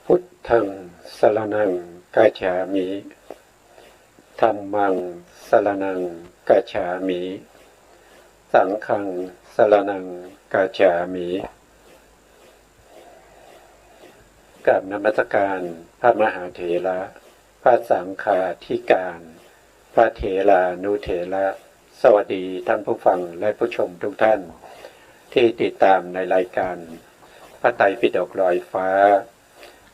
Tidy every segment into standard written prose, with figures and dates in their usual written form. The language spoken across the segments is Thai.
พุทธังสรณังกัจฉามิธัมมังสรณังกัจฉามิสังฆังสรณังกัจฉามิกราบนมัสการพระมหาเถระพระสังฆาธิการพระเถรานุเถระสวัสดีท่านผู้ฟังและผู้ชมทุกท่านที่ติดตามในรายการพระไตรปิฎกลอยฟ้า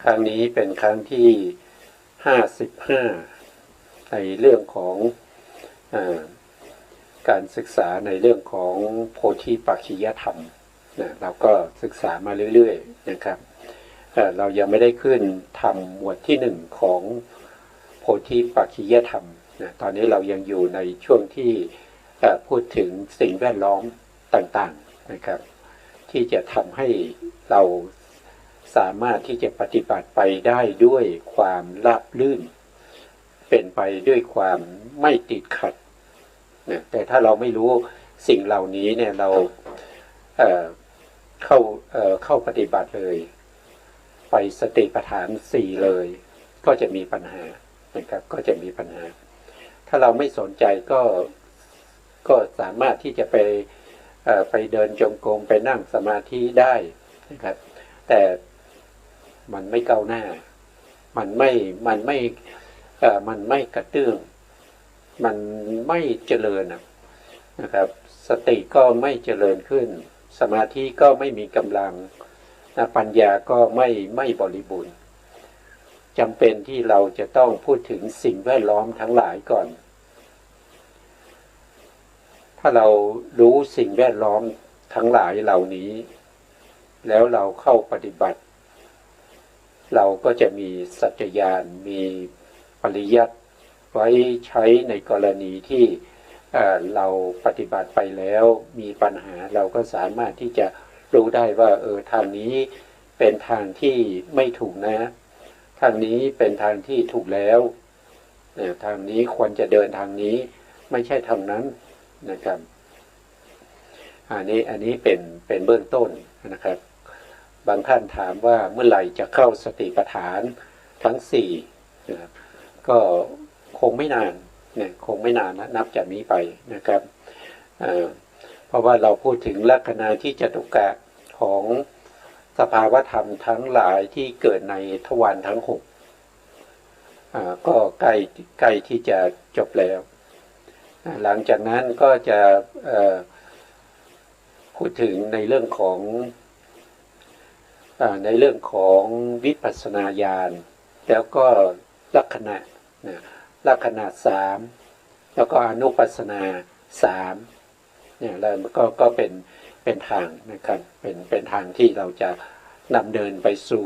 ครั้งนี้เป็นครั้งที่55ในเรื่องของการศึกษาในเรื่องของโพธิปักขิยธรรมนะเราก็ศึกษามาเรื่อยๆนะครับเรายังไม่ได้ขึ้นธรรมหมวดที่1ของโพธิปักขิยธรรมนะตอนนี้เรายังอยู่ในช่วงที่พูดถึงสิ่งแวดล้อมต่างๆนะครับที่จะทำให้เราสามารถที่จะปฏิบัติไปได้ด้วยความราบรื่นเป็นไปด้วยความไม่ติดขัดนะแต่ถ้าเราไม่รู้สิ่งเหล่านี้เนี่ยเราเข้าปฏิบัติเลยไปสติปัฏฐาน4เลยก็จะมีปัญหานะครับก็จะมีปัญหาถ้าเราไม่สนใจก็สามารถที่จะไปเดินจงกรมไปนั่งสมาธิได้นะครับแต่มันไม่ก้าวหน้ามันไม่กระเตื้องมันไม่เจริญนะครับสติก็ไม่เจริญขึ้นสมาธิก็ไม่มีกำลังปัญญาก็ไม่บริบูรณ์จำเป็นที่เราจะต้องพูดถึงสิ่งแวดล้อมทั้งหลายก่อนถ้าเรารู้สิ่งแวดล้อมทั้งหลายเหล่านี้แล้วเราเข้าปฏิบัติเราก็จะมีสัจจญาณมีปริยัติไว้ใช้ในกรณีที่เราปฏิบัติไปแล้วมีปัญหาเราก็สามารถที่จะรู้ได้ว่าทางนี้เป็นทางที่ไม่ถูกนะทางนี้เป็นทางที่ถูกแล้วทางนี้ควรจะเดินทางนี้ไม่ใช่ทางนั้นนะครับอันนี้เป็นเบื้องต้นนะครับบางท่านถามว่าเมื่อไหร่จะเข้าสติปัฏฐานทั้ง4นะครับก็คงไม่นานเนี่ยคงไม่นานนะนับจากนี้ไปนะครับเพราะว่าเราพูดถึงลักษณะที่จตุกะของสภาวธรรมทั้งหลายที่เกิดในทวารทั้ง6ก็ใกล้ที่จะจบแล้วหลังจากนั้นก็จะพูดถึงในเรื่องของวิปัสสนาญาณแล้วก็ลักษณะ3แล้วก็อนุปัสสนา3เนี่ยแล้วก็เป็นทางนะครับเป็นทางที่เราจะนำเดินไปสู่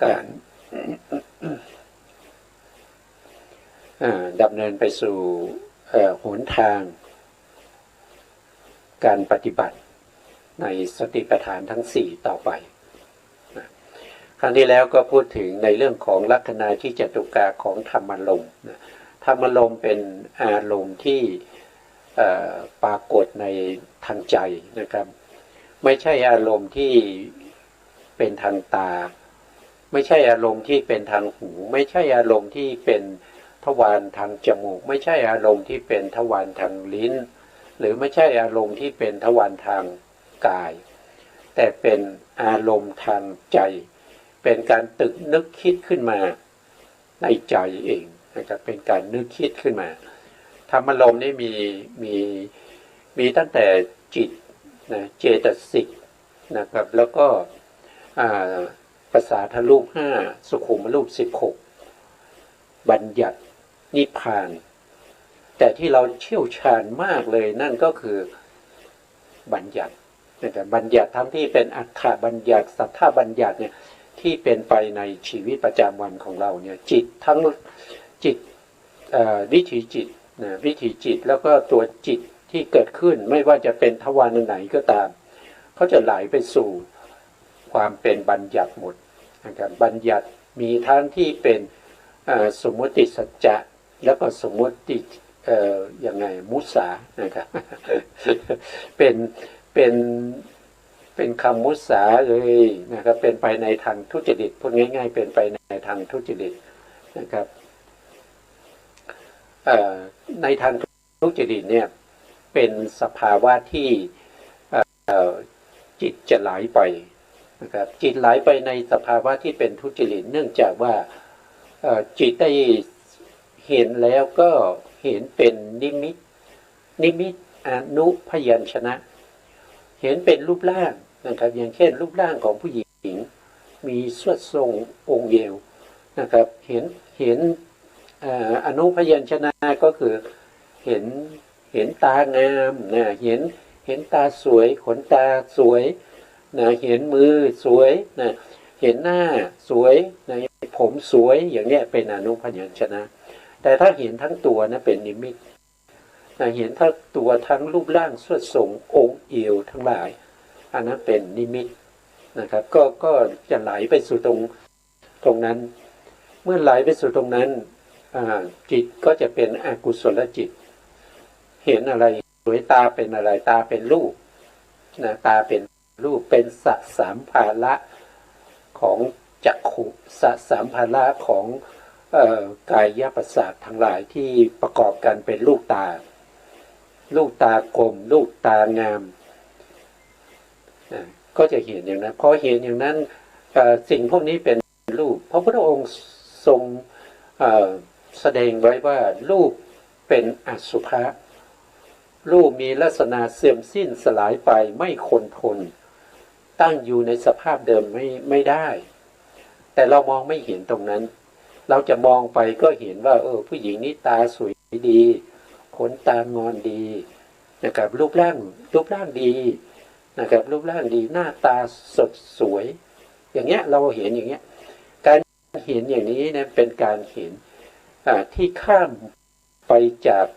การดำเนินไปสู่หนทางการปฏิบัติในสติปัฏฐานทั้ง4ต่อไปครั้งที่แล้วก็พูดถึงในเรื่องของลักษณะที่จตุกะของธรรมารมณ์ธรรมารมณ์เป็นอารมณ์ที่ปรากฏในทางใจนะครับไม่ใช่อารมณ์ที่เป็นทางตาไม่ใช่อารมณ์ที่เป็นทางหูไม่ใช่อารมณ์ที่เป็นทวารทางจมูกไม่ใช่อารมณ์ที่เป็นทวารทางลิ้นหรือไม่ใช่อารมณ์ที่เป็นทวารทางกายแต่เป็นอารมณ์ทางใจเป็นการตึกนึกคิดขึ้นมาในใจเองนะครับเป็นการนึกคิดขึ้นมาธรรมารมณ์นี่มีตั้งแต่จิตนะเจตสิกนะครับแล้วก็ภาษาทรูป5สุขุมรูป16บัญญัตินิพพานแต่ที่เราเชี่ยวชาญมากเลยนั่นก็คือบัญญัตินะครับบัญญัติทั้งที่เป็นอัฏฐบัญญัติสัทธบัญญัติเนี่ยที่เป็นไปในชีวิตประจำวันของเราเนี่ยจิตทั้งจิตวิถีจิตนะวิถีจิตแล้วก็ตัวจิตที่เกิดขึ้นไม่ว่าจะเป็นทวารไหนก็ตามเขาจะไหลไปสู่ความเป็นบัญญัติหมดนะครับบัญญัติมีทั้งที่เป็นสมมติสัจจะแล้วก็สมมติยังไงมุสานะครับเป็น เป็นคำมุสาเลยนะครับเป็นไปในทางทุจริตพูดง่ายๆเป็นไปในทางทุจริตนะครับในทางทุจริตเนี่ยเป็นสภาวะที่จิตจะไหลไปนะครับจิตไหลไปในสภาวะที่เป็นทุจริตเนื่องจากว่าจิตได้เห็นแล้วก็เห็นเป็นนิมิตอนุพยัญชนะเห็นเป็นรูปร่างนะครับอย่างเช่นรูปร่างของผู้หญิงมีสวดทรงองค์เอวนะครับเห็นอนุพยัญชนะก็คือเห็นตางามนะเห็นตาสวยขนตาสวยนะเห็นมือสวยนะเห็นหน้าสวยนะผมสวยอย่างเนี้ยเป็นอนุพยัญชนะแต่ถ้าเห็นทั้งตัวนะเป็นนิมิตนะเห็นทั้งตัวทั้งรูปร่างสวดทรงองค์เอวทั้งหลายอันนั้นเป็นนิมิตนะครับก็จะไหลไปสู่ตรงนั้นเมื่อไหลไปสู่ตรงนั้นจิตก็จะเป็นอกุศลจิตเห็นอะไรสวยตาเป็นอะไรตาเป็นรูปนะตาเป็นรูปเป็นสามภาระของจักขุสามภาระของกายประสาททั้งหลายที่ประกอบกันเป็นลูกตากลมลูกตางามก็จะเห็นอย่างนั้นพอเห็นอย่างนั้นสิ่งพวกนี้เป็นรูปพระพุทธองค์ทรงแสดงไว้ว่ารูปเป็นอสุภะรูปมีลักษณะเสื่อมสิ้นสลายไปไม่คงทนตั้งอยู่ในสภาพเดิมไม่ได้แต่เรามองไม่เห็นตรงนั้นเราจะมองไปก็เห็นว่าผู้หญิงนี้ตาสวยดีขนตางอนดีนะครับรูปร่างดีนะครับรูปร่างดีหน้าตาสดสวยอย่างเงี้ยเราเห็นอย่างเงี้ยการเห็นอย่างนี้นะเป็นการเห็นที่ข้ามไปจาก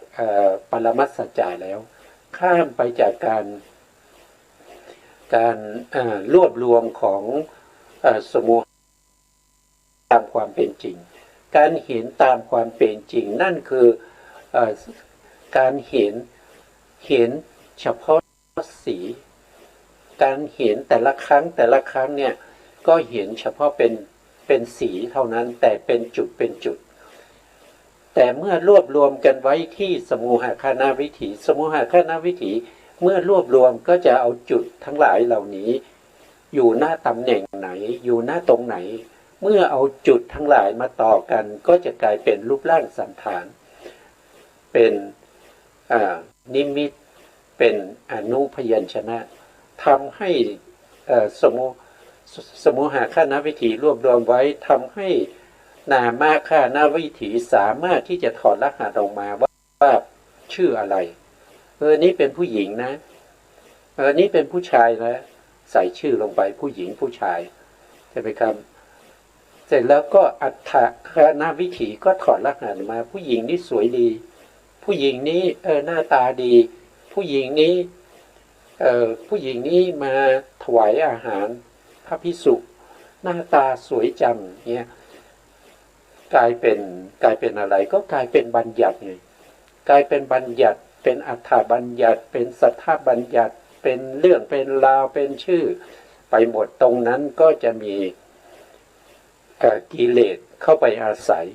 ปรมัตถสัจจะแล้วข้ามไปจากการรวบรวมของสมุทตามความเป็นจริงการเห็นตามความเป็นจริงนั่นคือการเห็นเฉพาะสีการเห็นแต่ละครั้งเนี่ยก็เห็นเฉพาะเป็นสีเท่านั้นแต่เป็นจุดแต่เมื่อรวบรวมกันไว้ที่สมุหคณวิถีเมื่อรวบรวมก็จะเอาจุดทั้งหลายเหล่านี้อยู่หน้าตำแหน่งไหนอยู่หน้าตรงไหนเมื่อเอาจุดทั้งหลายมาต่อกันก็จะกลายเป็นรูปร่างสันฐานเป็นนิมิตเป็นอนุพยัญชนะทำให้สมุหคณวิถีรวบรวมไว้ทำให้นามคณวิถีสามารถที่จะถอดรหัสออกมาว่าชื่ออะไรนี่เป็นผู้หญิงนะนี่เป็นผู้ชายนะใส่ชื่อลงไปผู้หญิงผู้ชายใช่ไหมครับเสร็จแล้วก็อัฏฐคณวิถีก็ถอดรหัสมาผู้หญิงนี่สวยดีผู้หญิงนี้หน้าตาดีผู้หญิงนี้มาถวายอาหารพระภิกษุหน้าตาสวยจังเนี่ยกลายเป็นอะไรก็กลายเป็นบัญญัติไงกลายเป็นบัญญัติเป็นอัฏฐบัญญัติเป็นสัทธบัญญัติเป็นเรื่องเป็นราวเป็นชื่อไปหมดตรงนั้นก็จะมีกิเลสเข้าไปอาศัย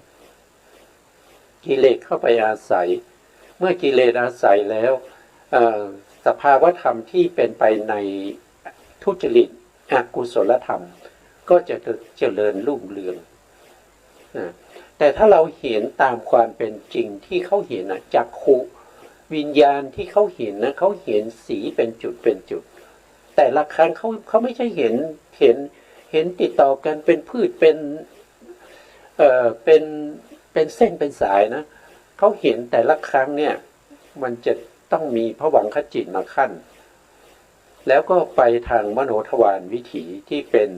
เมื่อกิเลสอาศัยแล้วสภาวธรรมที่เป็นไปในทุจริตอกุศลธรรมก็จะเจริญรุ่งเรืองแต่ถ้าเราเห็นตามความเป็นจริงที่เขาเห็นจักขุวิญญาณที่เขาเห็นนะเขาเห็นสีเป็นจุดแต่ละครั้งเขาไม่ใช่เห็นติดต่อกันเป็นพืชเป็นเส้นเป็นสายนะเขาเห็นแต่ละครั้งเนี่ยมันจะต้องมีภวังคจิตมาขั้นแล้วก็ไปทางมโนทวารวิถีที่เป็น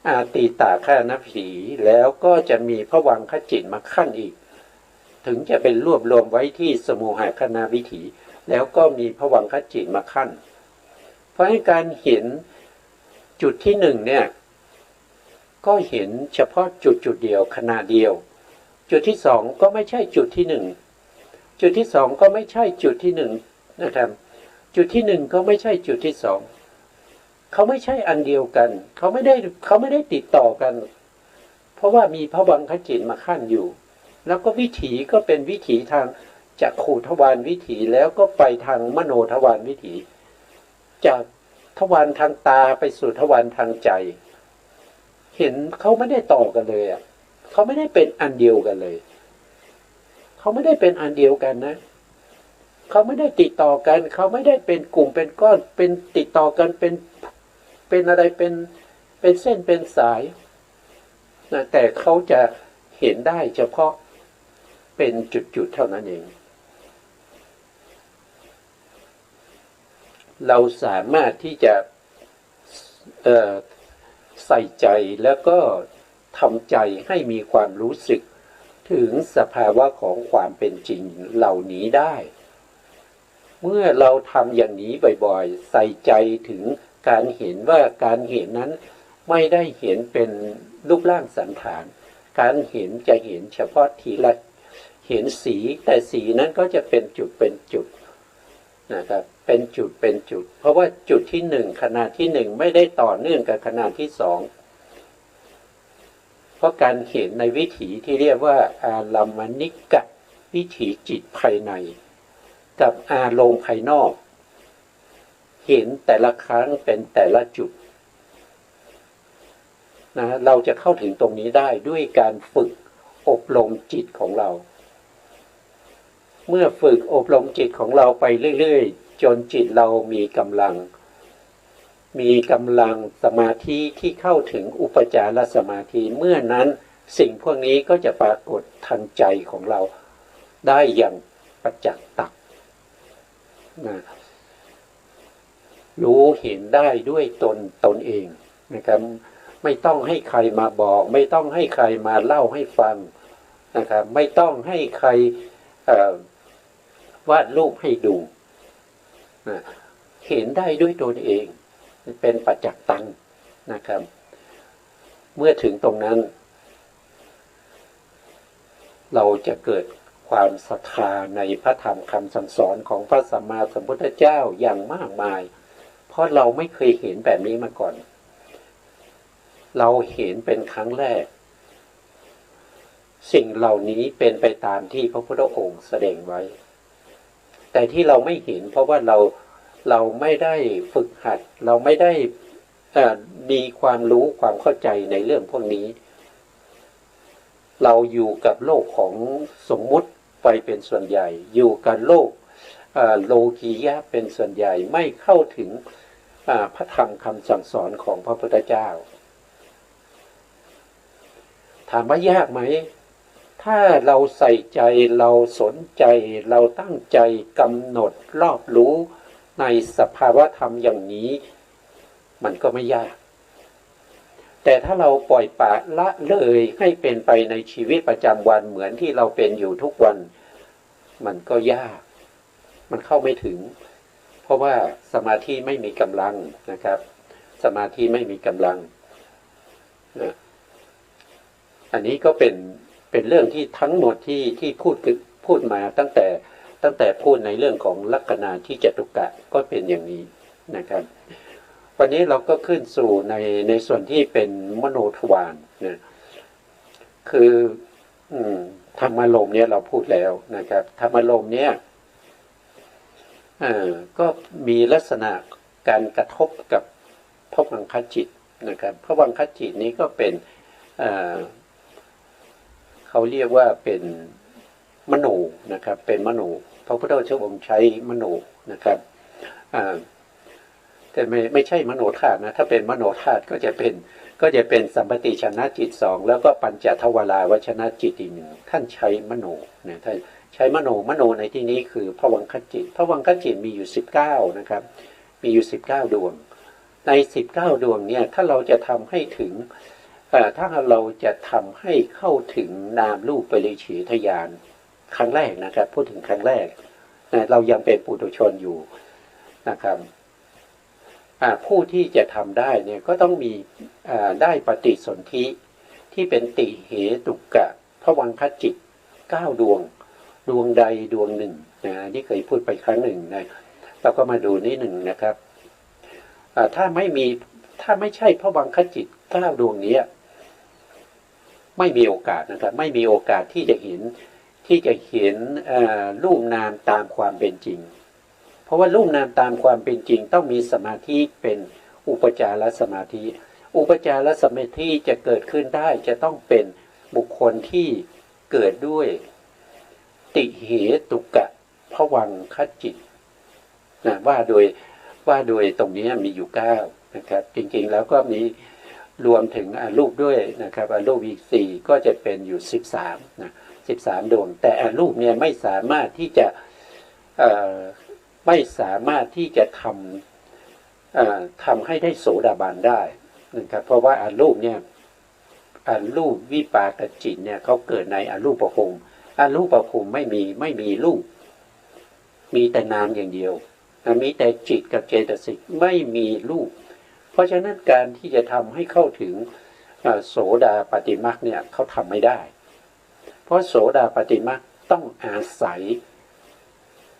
อาตีตาคณวิถีแล้วก็จะมีภวังคจิตมาขั้นอีกถึงจะเป็นรวบรวมไว้ที่สมุหคณวิถีแล้วก็มีภวังคจิตมาขั้นเพราะการเห็นจุดที่หนึ่งเนี่ยก็เห็นเฉพาะจุดเดียวขณะเดียวจุดที่สองก็ไม่ใช่จุดที่หนึ่งจุดที่สองก็ไม่ใช่จุดที่หนึ่งนะครับจุดที่หนึ่งก็ไม่ใช่จุดที่สอง เขาไม่ใช่อันเดียวกันเขาไม่ได้ติดต่อกันเพราะว่ามีภวังคจิตมาขั้นอยู่แล้วก็วิถีก็เป็นวิถีทางจากขูทวารวิถีแล้วก็ไปทางมโนทวารวิถีจากทวารทางตาไปสู่ทวารทางใจเห็นเขาไม่ได้ต่อกันเลยอ่ะเขาไม่ได้เป็นอันเดียวกันเลยเขาไม่ได้เป็นอันเดียวกันนะเขาไม่ได้ติดต่อกันเขาไม่ได้เป็นกลุ่มเป็นก้อนเป็นติดต่อกันเป็นอะไรเป็นเส้นเป็นสายนะแต่เขาจะเห็นได้เฉพาะเป็นจุดๆเท่านั้นเองเราสามารถที่จะใส่ใจแล้วก็ทำใจให้มีความรู้สึกถึงสภาวะของความเป็นจริงเหล่านี้ได้เมื่อเราทำอย่างนี้บ่อยๆใส่ใจถึงการเห็นว่าการเห็นนั้นไม่ได้เห็นเป็นรูปร่างสันฐานการเห็นจะเห็นเฉพาะทีละเห็นสีแต่สีนั้นก็จะเป็นจุดเป็นจุดนะครับเป็นจุดเป็นจุดเพราะว่าจุดที่หนึ่งขณะที่หนึ่งไม่ได้ต่อเนื่องกับขณะที่สองเพราะการเห็นในวิถีที่เรียกว่าอารัมมณิกะวิถีจิตภายในกับอารมณ์ภายนอกเห็นแต่ละครั้งเป็นแต่ละจุดนะเราจะเข้าถึงตรงนี้ได้ด้วยการฝึกอบรมจิตของเราเมื่อฝึกอบรมจิตของเราไปเรื่อยๆจนจิตเรามีกำลังสมาธิที่เข้าถึงอุปจารสมาธิเมื่อนั้นสิ่งพวกนี้ก็จะปรากฏทางใจของเราได้อย่างประจักษ์ตักนะรู้เห็นได้ด้วยตนเองนะครับไม่ต้องให้ใครมาบอกไม่ต้องให้ใครมาเล่าให้ฟังนะครับไม่ต้องให้ใครวาดรูปให้ดูนะเห็นได้ด้วยตนเองเป็นปัจจักตังนะครับเมื่อถึงตรงนั้นเราจะเกิดความศรัทธาในพระธรรมคำสั่งสอนของพระสัมมาสัมพุทธเจ้าอย่างมากมายเพราะเราไม่เคยเห็นแบบนี้มาก่อนเราเห็นเป็นครั้งแรกสิ่งเหล่านี้เป็นไปตามที่พระพุทธองค์แสดงไว้แต่ที่เราไม่เห็นเพราะว่าเราไม่ได้ฝึกหัดเราไม่ได้มีความรู้ความเข้าใจในเรื่องพวกนี้เราอยู่กับโลกของสมมุติไปเป็นส่วนใหญ่อยู่กับโลกโลกียะเป็นส่วนใหญ่ไม่เข้าถึงพระธรรมคำสั่งสอนของพระพุทธเจ้าถามว่ายากไหมถ้าเราใส่ใจเราสนใจเราตั้งใจกำหนดรอบรู้ในสภาวะธรรมอย่างนี้มันก็ไม่ยากแต่ถ้าเราปล่อยปละละเลยให้เป็นไปในชีวิตประจำวันเหมือนที่เราเป็นอยู่ทุกวันมันก็ยากมันเข้าไม่ถึงเพราะว่าสมาธิไม่มีกำลังนะครับสมาธิไม่มีกำลังนะอันนี้ก็เป็นเรื่องที่ทั้งหมดที่พูดมาตั้งแต่พูดในเรื่องของลัคนาที่จตุกะก็เป็นอย่างนี้นะครับวันนี้เราก็ขึ้นสู่ในส่วนที่เป็นมโนทวารนะคือธรรมารมณ์เนี่ยเราพูดแล้วนะครับธรรมารมณ์เนี่ยก็มีลักษณะการกระทบกับภวังคจิตนะครับภวังคจิตนี้ก็เป็นเขาเรียกว่าเป็นมโนนะครับเป็นมโนพระพุทธเจ้าองค์ใช้มโนนะครับแต่ไม่ใช่มโนธาตุนะถ้าเป็นมโนธาตุก็จะเป็นสัมปติชนะจิตสองแล้วก็ปัญจทวาราวชนะจิตอีกหนึ่งท่านใช้มโนนะท่านใช้มโนในที่นี้คือภวังคจิตภวังคจิตมีอยู่19นะครับมีอยู่19ดวงใน19ดวงเนี่ยถ้าเราจะทำให้ถึงถ้าเราจะทำให้เข้าถึงนามรูปปริฉีทญาณครั้งแรกนะครับพูดถึงครั้งแรกเรายังเป็นปุถุชนอยู่นะครับผู้ที่จะทำได้เนี่ยก็ต้องมีได้ปฏิสนธิที่เป็นติเหตุกะภวังคจิต9ดวงใดดวงหนึ่งนี่เคยพูดไปครั้งหนึ่งนะเราก็มาดูนิดหนึ่งนะครับ ถ้าไม่ใช่พระวังคจิต9ดวงนี้ไม่มีโอกาสนะครับไม่มีโอกาสที่จะเห็นรูปนามตามความเป็นจริงเพราะว่ารูปนามตามความเป็นจริงต้องมีสมาธิเป็นอุปจารสมาธิอุปจารสมาธิจะเกิดขึ้นได้จะต้องเป็นบุคคลที่เกิดด้วยติเหตุกะภวังคจิตนะว่าโดยตรงนี้มีอยู่9นะครับจริงๆแล้วก็มีรวมถึงอรูปด้วยนะครับอรูปอีก4ก็จะเป็นอยู่13นะ13ดวงแต่อรูปเนี่ยไม่สามารถที่จะทำให้ได้โสดาบันได้นะครับเพราะว่าอรูปเนี่ยอรูปวิปากจิตเนี่ยเขาเกิดในอรูปภูมิอรูปภูมิไม่มีรูปมีแต่นามอย่างเดียวมีแต่จิตกับเจตสิกไม่มีรูปเพราะฉะนั้นการที่จะทำให้เข้าถึงโสดาปัตติมรรคเนี่ยเขาทำไม่ได้เพราะโสดาปัตติมรรคต้องอาศัย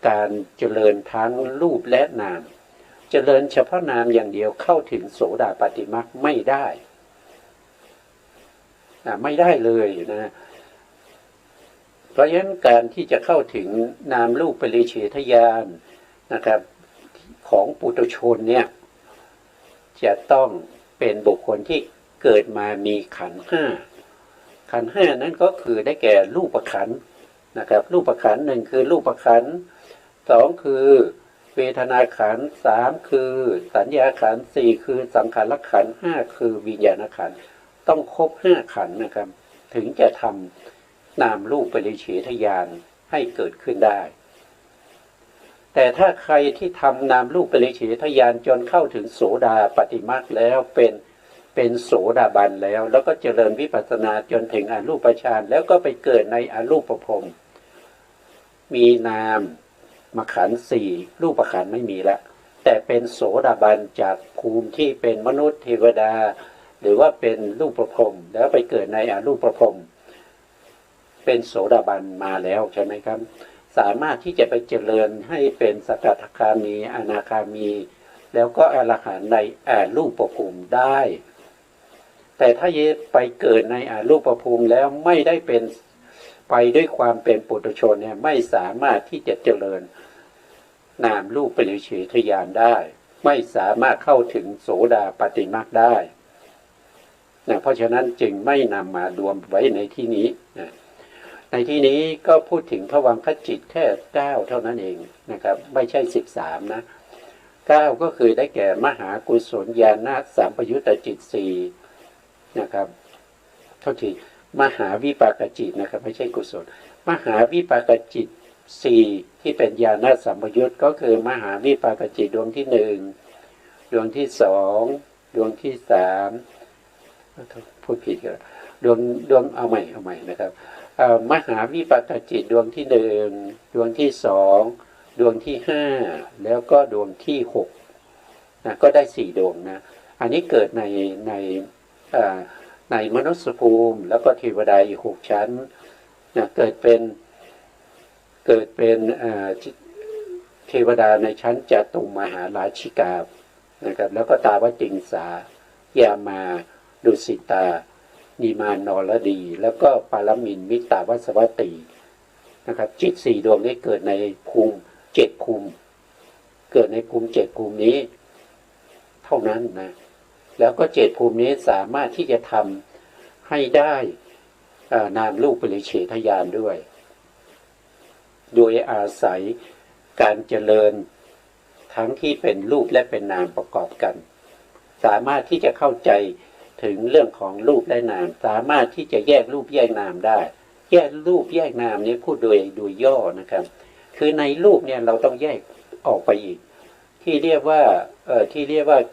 การเจริญทั้งรูปและนามเจริญเฉพาะนามอย่างเดียวเข้าถึงโสดาปัตติมรรคไม่ได้ไม่ได้เลยนะเพราะฉะนั้นการที่จะเข้าถึงนามรูปปริเฉทญาณนะครับของปุถุชนเนี่ยจะต้องเป็นบุคคลที่เกิดมามีขันธ์5ขันธ์5นั้นก็คือได้แก่รูปขันธ์นะครับรูปขันธ์1คือรูปขันธ์2คือเวทนาขันธ์3คือสัญญาขันธ์4คือสังขารขันธ์5คือวิญญาณขันธ์ต้องครบ5ขันธ์นะครับถึงจะทำนามรูปปริเฉทญาณให้เกิดขึ้นได้แต่ถ้าใครที่ทำนามรูปปริเฉทญาณจนเข้าถึงโสดาปัตติมรรคแล้วเป็นโสดาบันแล้วก็เจริญวิปัสสนาจนถึงอรูปฌานแล้วก็ไปเกิดในอรูปภพมีนามขันธ์4รูปขันธ์ไม่มีแล้วแต่เป็นโสดาบันจากภูมิที่เป็นมนุษย์เทวดาหรือว่าเป็นรูปภพแล้วไปเกิดในอรูปภพเป็นโสดาบันมาแล้วใช่ไหมครับสามารถที่จะไปเจริญให้เป็นสกทาคามีอนาคามีแล้วก็อรหันต์ในอรูปภูมิได้แต่ถ้าไปเกิดในอรูปภูมิแล้วไม่ได้เป็นไปด้วยความเป็นปุถุชนเนี่ยไม่สามารถที่จะเจริญนามรูปปริเฉทญาณได้ไม่สามารถเข้าถึงโสดาปัตติมรรคได้นะเพราะฉะนั้นจึงไม่นำมารวมไว้ในที่นี้นะในที่นี้ก็พูดถึงภวังคจิตแค่9เท่านั้นเองนะครับไม่ใช่13นะ9ก็คือได้แก่มหากุศลญาณสัมปยุตตจิต4นะครับเท่าที่มหาวิปากจิตนะครับไม่ใช่กุศลมหาวิปากจิต4ที่เป็นญาณสัมปยุตก็คือมหาวิปากจิตดวงที่1ดวงที่2ดวงที่3พูดผิดกันดวงเอาใหม่นะครับมหาวิปากจิตดวงที่1ดวงที่2ดวงที่5แล้วก็ดวงที่6นะก็ได้4ดวงนะอันนี้เกิดในมนุษยภูมิแล้วก็เทวดาอีก6ชั้นนะเกิดเป็นเทวดาในชั้นจตุมหาราชิกานะครับแล้วก็ตาวติงสายามาดุสิตานิมานนรดีแล้วก็ปารมินมิตาวัสวัตตีนะครับจิต4ดวงนี้เกิดในภูมิ7ภูมิเกิดในภูมิ7ภูมินี้เท่านั้นนะแล้วก็7ภูมินี้สามารถที่จะทำให้ได้นามรูปปริเฉทญาณด้วยโดยอาศัยการเจริญทั้งที่เป็นรูปและเป็นนามประกอบกันสามารถที่จะเข้าใจถึงเรื่องของรูปและนามสามารถที่จะแยกรูปแยกนามได้แยกรูปแยกนามนี้พูดโดยย่อนะครับคือในรูปเนี่ยเราต้องแยกออกไปอีกที่เรียกว่า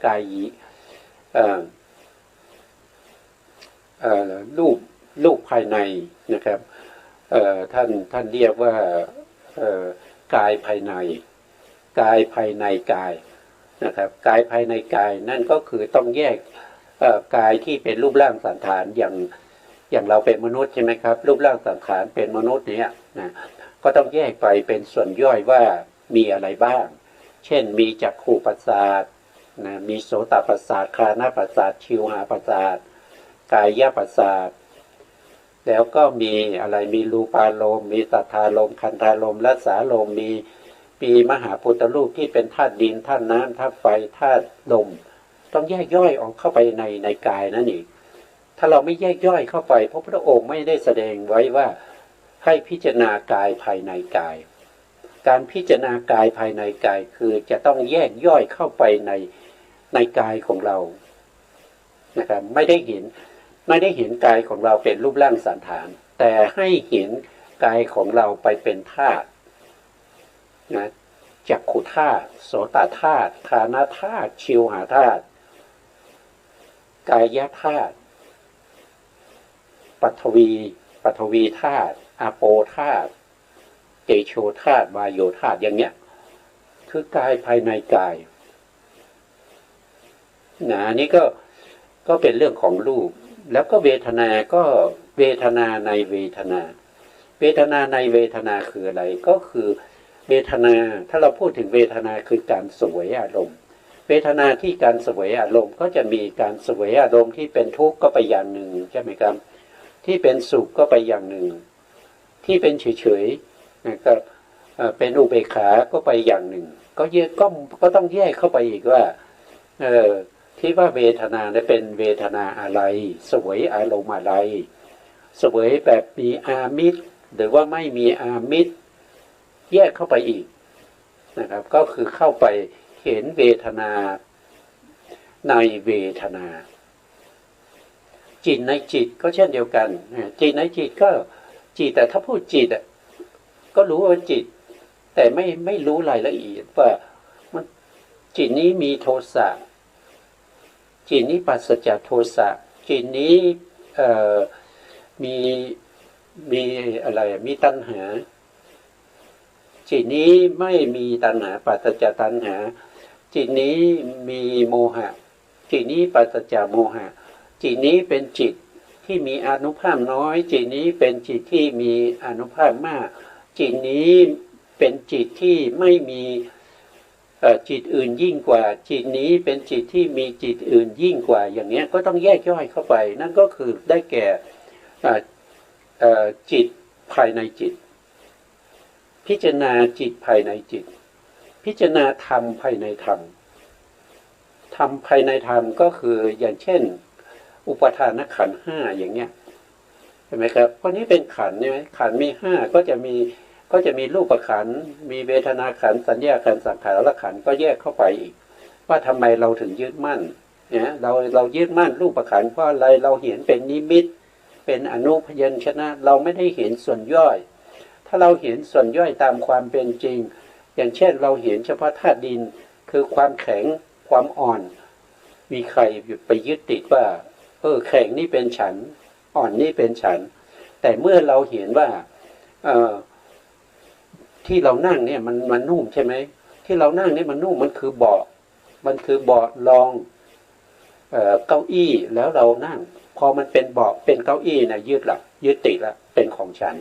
กายรูปภายในนะครับท่านเรียกว่ากายภายในกายภายในกายนะครับกายภายในกายนั่นก็คือต้องแยกกายที่เป็นรูปร่างสันฐานอย่างเราเป็นมนุษย์ใช่ไหมครับรูปร่างสันฐานเป็นมนุษย์เนี่ยนะก็ต้องแยกไปเป็นส่วนย่อยว่ามีอะไรบ้างเช่นมีจักขุประสาท นะมีโสตประสาทคานาประสาทชิวหาประสาทกายประสาทแล้วก็มีอะไรมีรูปารมณ์มีสัทธารมณ์คันธารมณ์รัสสารมณ์มีมหาพุทธรูปที่เป็นธาตุดินธาตุน้ำธาตุไฟธาตุลมต้องแยกย่อยออกเข้าไปในกายนั่นเองถ้าเราไม่แยกย่อยเข้าไปพระพุทธองค์ไม่ได้แสดงไว้ว่าให้พิจารณากายภายในกายการพิจารณากายภายในกายคือจะต้องแยกย่อยเข้าไปในกายของเรานะครับไม่ได้เห็นกายของเราเป็นรูปร่างสันฐานแต่ให้เห็นกายของเราไปเป็นธาตุนะจักขุธาตุโสตธาตุคานธาตุชิวหาธาตุกายธาตุปฐวีธาตุอาโปธาตุเตโชธาตุวายโยธาตุอย่างเนี้ยคือกายภายในกายนะนี่ก็เป็นเรื่องของรูปแล้วก็เวทนาก็เวทนาในเวทนาเวทนาในเวทนาคืออะไรก็คือเวทนาถ้าเราพูดถึงเวทนาคือการเสวยอารมณ์เวทนาที่การเสวยอารมณ์ก็จะมีการเสวยอารมณ์ที่เป็นทุกข์ก็ไปอย่างหนึ่งใช่ไหมครับที่เป็นสุขก็ไปอย่างหนึ่งที่เป็นเฉยๆก็เป็นอุเบกขาก็ไปอย่างหนึ่งก็ต้องแยกเข้าไปอีกว่าที่ว่าเวทนาเนี่ยเป็นเวทนาอะไรเสวยอารมณ์อะไรเสวยแบบมีอามิตรหรือว่าไม่มีอามิตรแยกเข้าไปอีกนะครับก็คือเข้าไปเห็นเวทนาในเวทนาจิตในจิตก็เช่นเดียวกันจิตในจิตก็จิตแต่ถ้าพูดจิตก็รู้ว่าจิตแต่ไม่รู้รายละเอียดว่ามันจิตนี้มีโทสะจิตนี้ปราศจากโทสะจิตนี้มีอะไรมีตัณหาจิตนี้ไม่มีตัณหาปราศจากตัณหาจิตนี้มีโมหะจิตนี้ปราศจากโมหะจิตนี้เป็นจิตที่มีอานุภาพน้อยจิตนี้เป็นจิตที่มีอานุภาพมากจิตนี้เป็นจิตที่ไม่มีจิตอื่นยิ่งกว่าจิตนี้เป็นจิตที่มีจิตอื่นยิ่งกว่าอย่างนี้ก็ต้องแยกย่อยเข้าไปนั่นก็คือได้แก่จิตภายในจิตพิจารณาจิตภายในจิตพิจารณาธรรมภายในธรรมธรรมภายในธรรมก็คืออย่างเช่นอุปทานขันธ์ห้าอย่างเนี้ยใช่ไหมครับเพราะนี้เป็นขันธ์ใช่ไหมขันธ์มีห้าก็จะมีรูปขันธ์มีเวทนาขันธ์สัญญาขันธ์สังขารขันธ์ก็แยกเข้าไปอีกว่าทำไมเราถึงยึดมั่นเนี่ยเรายึดมั่นรูปขันธ์เพราะอะไรเราเห็นเป็นนิมิตเป็นอนุพยัญชนะเราไม่ได้เห็นส่วนย่อยถ้าเราเห็นส่วนย่อยตามความเป็นจริงอย่างเช่นเราเห็นเฉพาะธาตุดินคือความแข็งความอ่อนมีใครไปยึดติดว่าแข็งนี่เป็นฉันอ่อนนี่เป็นฉันแต่เมื่อเราเห็นว่าที่เรานั่งเนี่ยมันนุ่มใช่ไหมที่เรานั่งเนี่ยมันนุ่มมันคือเบาะรองเก้าอี้แล้วเรานั่งพอมันเป็นเบาะเป็นเก้าอี้นะยึดติดละเป็นของฉัน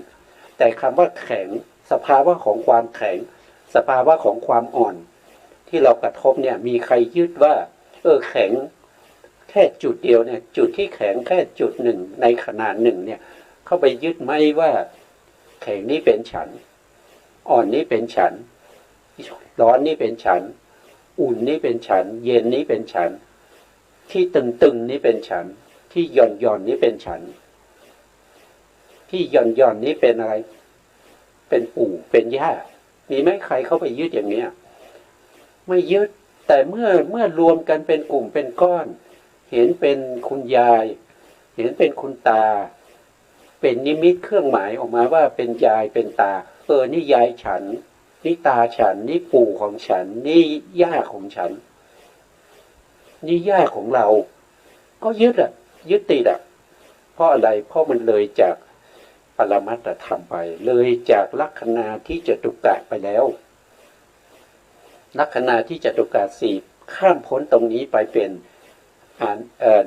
แต่คำว่าแข็งสภาวะของความแข็งสภาวะของความอ่อนที่เรากระทบเนี่ยมีใครยึดว่าแข็งแค่จุดเดียวเนี่ยจุดที่แข็งแค่จุดหนึ่งในขนาดหนึ่งเนี่ยเข้าไปยึดไหมว่าแข็งนี้เป็นฉันอ่อนนี้เป็นฉันร้อนนี้เป็นฉันอุ่นนี้เป็นฉันเย็นนี้เป็นฉันที่ตึงนี้เป็นฉันที่หย่อนนี้เป็นฉันที่หย่อนนี้เป็นอะไรเป็นปู่เป็นย่ามีไหมใครเข้าไปยึดอย่างเนี้ยไม่ยึดแต่เมื่อรวมกันเป็นกลุ่มเป็นก้อนเห็นเป็นคุณยายเห็นเป็นคุณตาเป็นนิมิตเครื่องหมายออกมาว่าเป็นยายเป็นตานี่ยายฉันนี่ตาฉันนี่ปู่ของฉันนี่ย่าของฉันนี่ย่าของเราก็ยึดติดเพราะอะไรเพราะมันเลยจากปรมัตถธรรมไปเลยจากลักขณาที่จตุกะไปแล้วลักขณาที่จตุกะสี่ข้ามพ้นตรงนี้ไปเป็น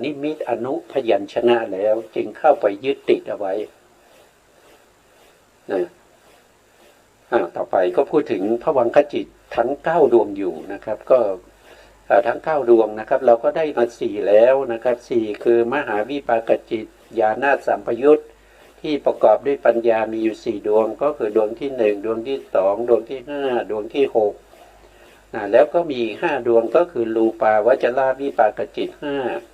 นิมิตอนุพยัญชนะแล้วจึงเข้าไปยึดติดเอาไว้นะต่อไปก็พูดถึงภวังคจิตทั้ง9ดวงอยู่นะครับก็ ทั้ง9 ดวงนะครับเราก็ได้มา4แล้วนะครับ4คือมหาวิปากจิตญาณสัมปยุตที่ประกอบด้วยปัญญามีอยู่4 ดวงก็คือดวงที่1ดวงที่2ดวงที่5ดวงที่6แล้วก็มี5 ดวงก็คือรูปาวจรวิปากจิต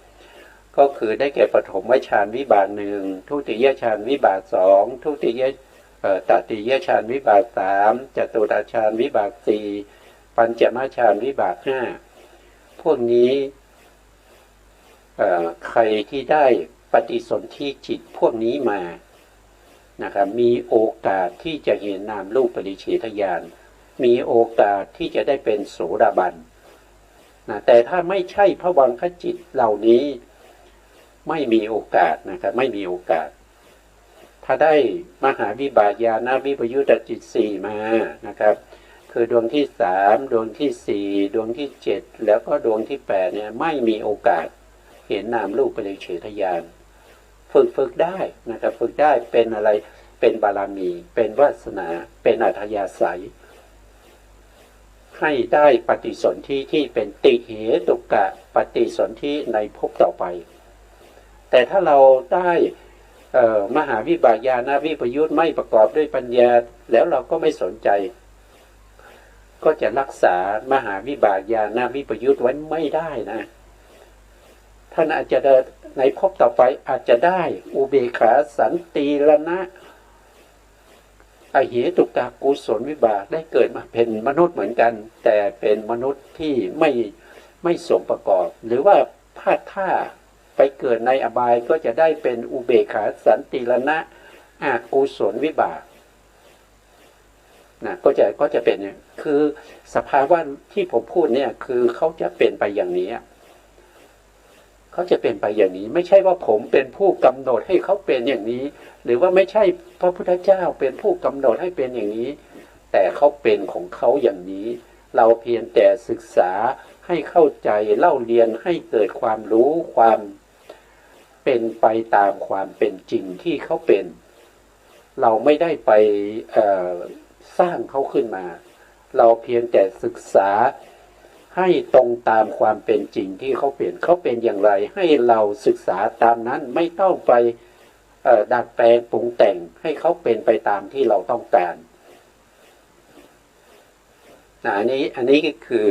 5ก็คือได้แก่ปฐมฌานวิบาก1ทุติยฌานวิบาก2ทุติยตติยฌานวิบาก3จตุตฌานวิบาก4ปัญจมฌานวิบาก5พวกนี้ใครที่ได้ปฏิสนธิจิตพวกนี้มานะครับมีโอกาสที่จะเห็นนามรูปปริเฉทญาณมีโอกาสที่จะได้เป็นโสดาบันแต่ถ้าไม่ใช่ภวังคจิตเหล่านี้ไม่มีโอกาสนะครับไม่มีโอกาสถ้าได้มหาวิบากญาณวิปยุตจิต4มานะครับคือดวงที่3ดวงที่4ดวงที่7แล้วก็ดวงที่8เนี่ยไม่มีโอกาสเห็นนามรูปปริเฉทญาณฝึกได้นะครับฝึกได้เป็นอะไรเป็นบารมีเป็นวาสนาเป็นอัธยาศัยให้ได้ปฏิสนธิที่เป็นติเหตุกะปฏิสนธิในภพต่อไปแต่ถ้าเราได้มหาวิบากญาณวิปยุตไม่ประกอบด้วยปัญญาแล้วเราก็ไม่สนใจก็จะรักษามหาวิบากญาณวิปยุตไว้ไม่ได้นะท่านอาจจะในภพต่อไปอาจจะได้อุเบกขาสันติรณะอเหตุกะกุศลวิบากได้เกิดมาเป็นมนุษย์เหมือนกันแต่เป็นมนุษย์ที่ไม่สมประกอบหรือว่าพลาดท่าไปเกิดในอบายก็จะได้เป็นอุเบกขาสันติรณะอกุศลวิบากก็จะเป็นเนี่ยคือสภาวะที่ผมพูดเนี่ยคือเขาจะเป็นไปอย่างนี้เขาจะเป็นไปอย่างนี้ไม่ใช่ว่าผมเป็นผู้กำหนดให้เขาเป็นอย่างนี้หรือว่าไม่ใช่พระพุทธเจ้าเป็นผู้กำหนดให้เป็นอย่างนี้แต่เขาเป็นของเขาอย่างนี้เราเพียงแต่ศึกษาให้เข้าใจเล่าเรียนให้เกิดความรู้ความเป็นไปตามความเป็นจริงที่เขาเป็นเราไม่ได้ไปสร้างเขาขึ้นมาเราเพียงแต่ศึกษาให้ตรงตามความเป็นจริงที่เขาเป็นอย่างไรให้เราศึกษาตามนั้นไม่ต้องไปดัดแปลงปรุงแต่งให้เขาเป็นไปตามที่เราต้องการอันนี้ก็คือ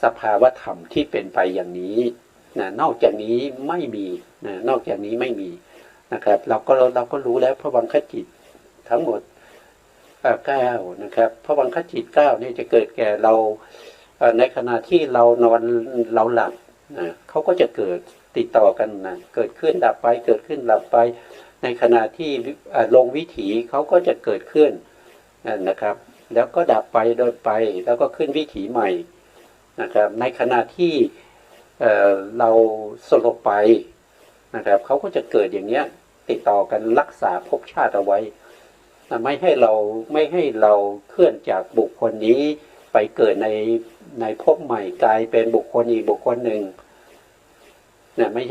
สภาวธรรมที่เป็นไปอย่างนี้นอกจากนี้ไม่มีนอกจากนี้ไม่มีนะครับเราก็รู้แล้วภวังคจิตทั้งหมด9นะครับภวังคจิต9นี่จะเกิดแก่เราในขณะที่เรานอนเราหลับเขาก็จะเกิดติดต่อกันเกิดขึ้นดับไปเกิดขึ้นดับไปในขณะที่ลงวิถีเขาก็จะเกิดขึ้นนะครับแล้วก็ดับไปโดยไปแล้วก็ขึ้นวิถีใหม่นะครับในขณะที่เราสลบไปนะครับเขาก็จะเกิดอย่างเนี้ยติดต่อกันรักษาภพชาติเอาไว้ไม่ให้เราเคลื่อนจากบุคคลนี้ไปเกิดในภพใหม่กลายเป็นบุคคลอีกบุคคลหนึ่งไม่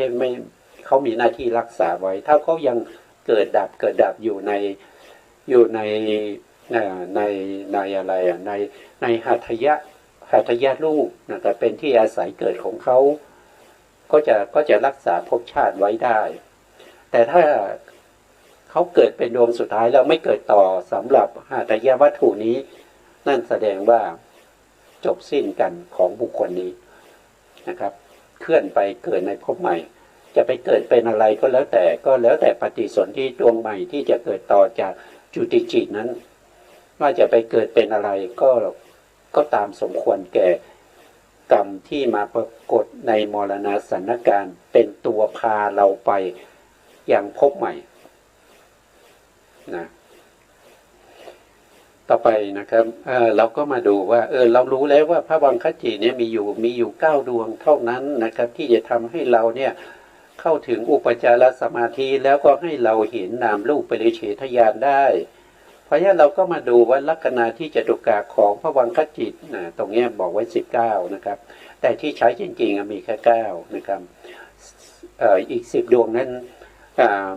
เขามีหน้าที่รักษาไว้ถ้าเขายังเกิดดับอยู่ในอะไรในหัตถยะรูปนะครับเป็นที่อาศัยเกิดของเขาก็จะรักษาภพชาติไว้ได้แต่ถ้าเขาเกิดเป็นดวงสุดท้ายแล้วไม่เกิดต่อสำหรับหัตถยวัตถุนี้นั่นแสดงว่าจบสิ้นกันของบุคคลนี้นะครับเคลื่อนไปเกิดในภพใหม่จะไปเกิดเป็นอะไรก็แล้วแต่ปฏิสนธิดวงใหม่ที่จะเกิดต่อจากจุติจิตนั้นว่าจะไปเกิดเป็นอะไรก็ตามสมควรแก่กรรมที่มาปรากฏในมรณะสันนการเป็นตัวพาเราไปยังภพใหม่นะต่อไปนะครับเราก็มาดูว่าเรารู้แล้วว่าพระวังคจิเนี่ยมีอยู่9 ดวงเท่านั้นนะครับที่จะทำให้เราเนี่ยเข้าถึงอุปจารสมาธิแล้วก็ให้เราเห็นนามรูปปริเฉทญาณได้เพราะฉะนั้นเราก็มาดูว่าลักษณะที่จตุกะของพระวังคจิตตรงนี้บอกไว้19นะครับแต่ที่ใช้จริงๆมีแค่9นะครับอีก10 ดวงนั้น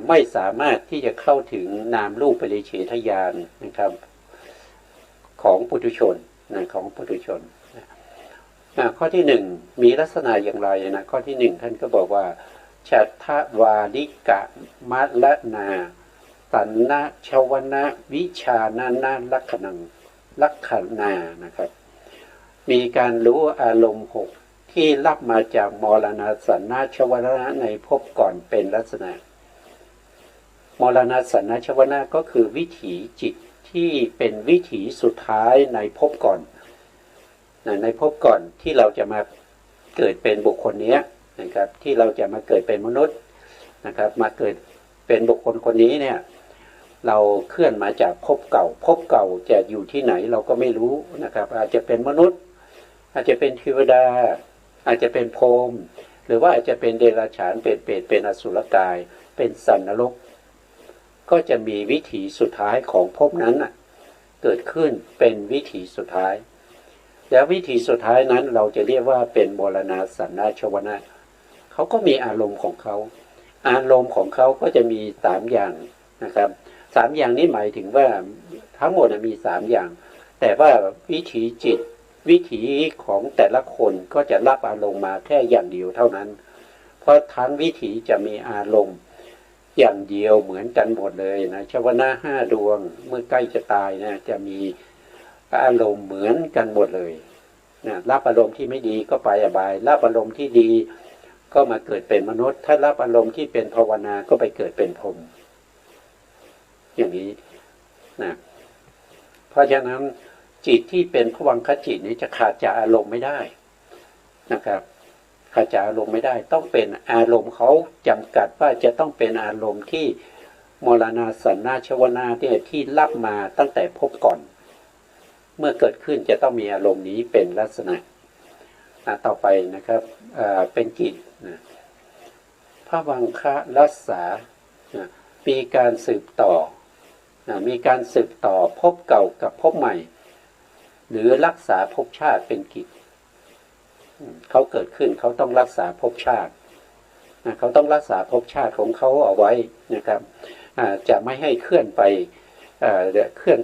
ไม่สามารถที่จะเข้าถึงนามรูปปริเฉทญาณนะครับของปุถุชนของปุถุชน ข้อที่หนึ่งมีลักษณะอย่างไรนะข้อที่หนึ่งท่านก็บอกว่าฉัตถวาลิกะมัลนาสันนะชวนะวิชานานาลักขณังลักขณานะครับมีการรู้อารมณ์หกที่รับมาจากมรณะสันนะชวนะในภพก่อนเป็นลักษณะมรณะสันนะชวนะก็คือวิถีจิตที่เป็นวิถีสุดท้ายในภพก่อนในภพก่อนที่เราจะมาเกิดเป็นบุคคลนี้นะครับที่เราจะมาเกิดเป็นมนุษย์นะครับมาเกิดเป็นบุคคลคนนี้เนี่ยเราเคลื่อนมาจากภพเก่าภพเก่าจะอยู่ที่ไหนเราก็ไม่รู้นะครับอาจจะเป็นมนุษย์อาจจะเป็นเทวดาอาจจะเป็นพรหมหรือว่าอาจจะเป็นเดรัจฉานเป็นเปรตเป็นอสุรกายเป็นสัตว์นรกก็จะมีวิถีสุดท้ายของภพนั้นเกิดขึ้นเป็นวิถีสุดท้ายแล้ววิถีสุดท้ายนั้นเราจะเรียกว่าเป็นมรณะสันนะชวนะเขาก็มีอารมณ์ของเขาอารมณ์ของเขาก็จะมี3อย่างนะครับ3อย่างนี้หมายถึงว่าทั้งหมดมี3อย่างแต่ว่าวิถีจิตวิถีของแต่ละคนก็จะรับอารมณ์มาแค่อย่างเดียวเท่านั้นเพราะทั้งวิถีจะมีอารมณ์อย่างเดียวเหมือนกันหมดเลยนะชวนะ5 ดวงเมื่อใกล้จะตายนะจะมีอารมณ์เหมือนกันหมดเลยนะรับอารมณ์ที่ไม่ดีก็ไปอบายรับอารมณ์ที่ดีก็มาเกิดเป็นมนุษย์ถ้ารับอารมณ์ที่เป็นภาวนาก็ไปเกิดเป็นพรหมอย่างนี้นะเพราะฉะนั้นจิตที่เป็นภวังคจิตนี้จะขาดจากอารมณ์ไม่ได้นะครับขาดจากอารมณ์ไม่ได้ต้องเป็นอารมณ์เขาจำกัดว่าจะต้องเป็นอารมณ์ที่มรณะสันนะชวนะที่รับมาตั้งแต่พบก่อนเมื่อเกิดขึ้นจะต้องมีอารมณ์นี้เป็นลักษณะต่อไปนะครับเป็นจิตนะภวังคะรัสสามีการสืบต่อมีการสืบต่อภพเก่ากับภพใหม่หรือรักษาภพชาติเป็นกิจเขาเกิดขึ้นเขาต้องรักษาภพชาติเขาต้องรักษาภพชาติของเขาเอาไว้นะครับจะไม่ให้เคลื่อนไ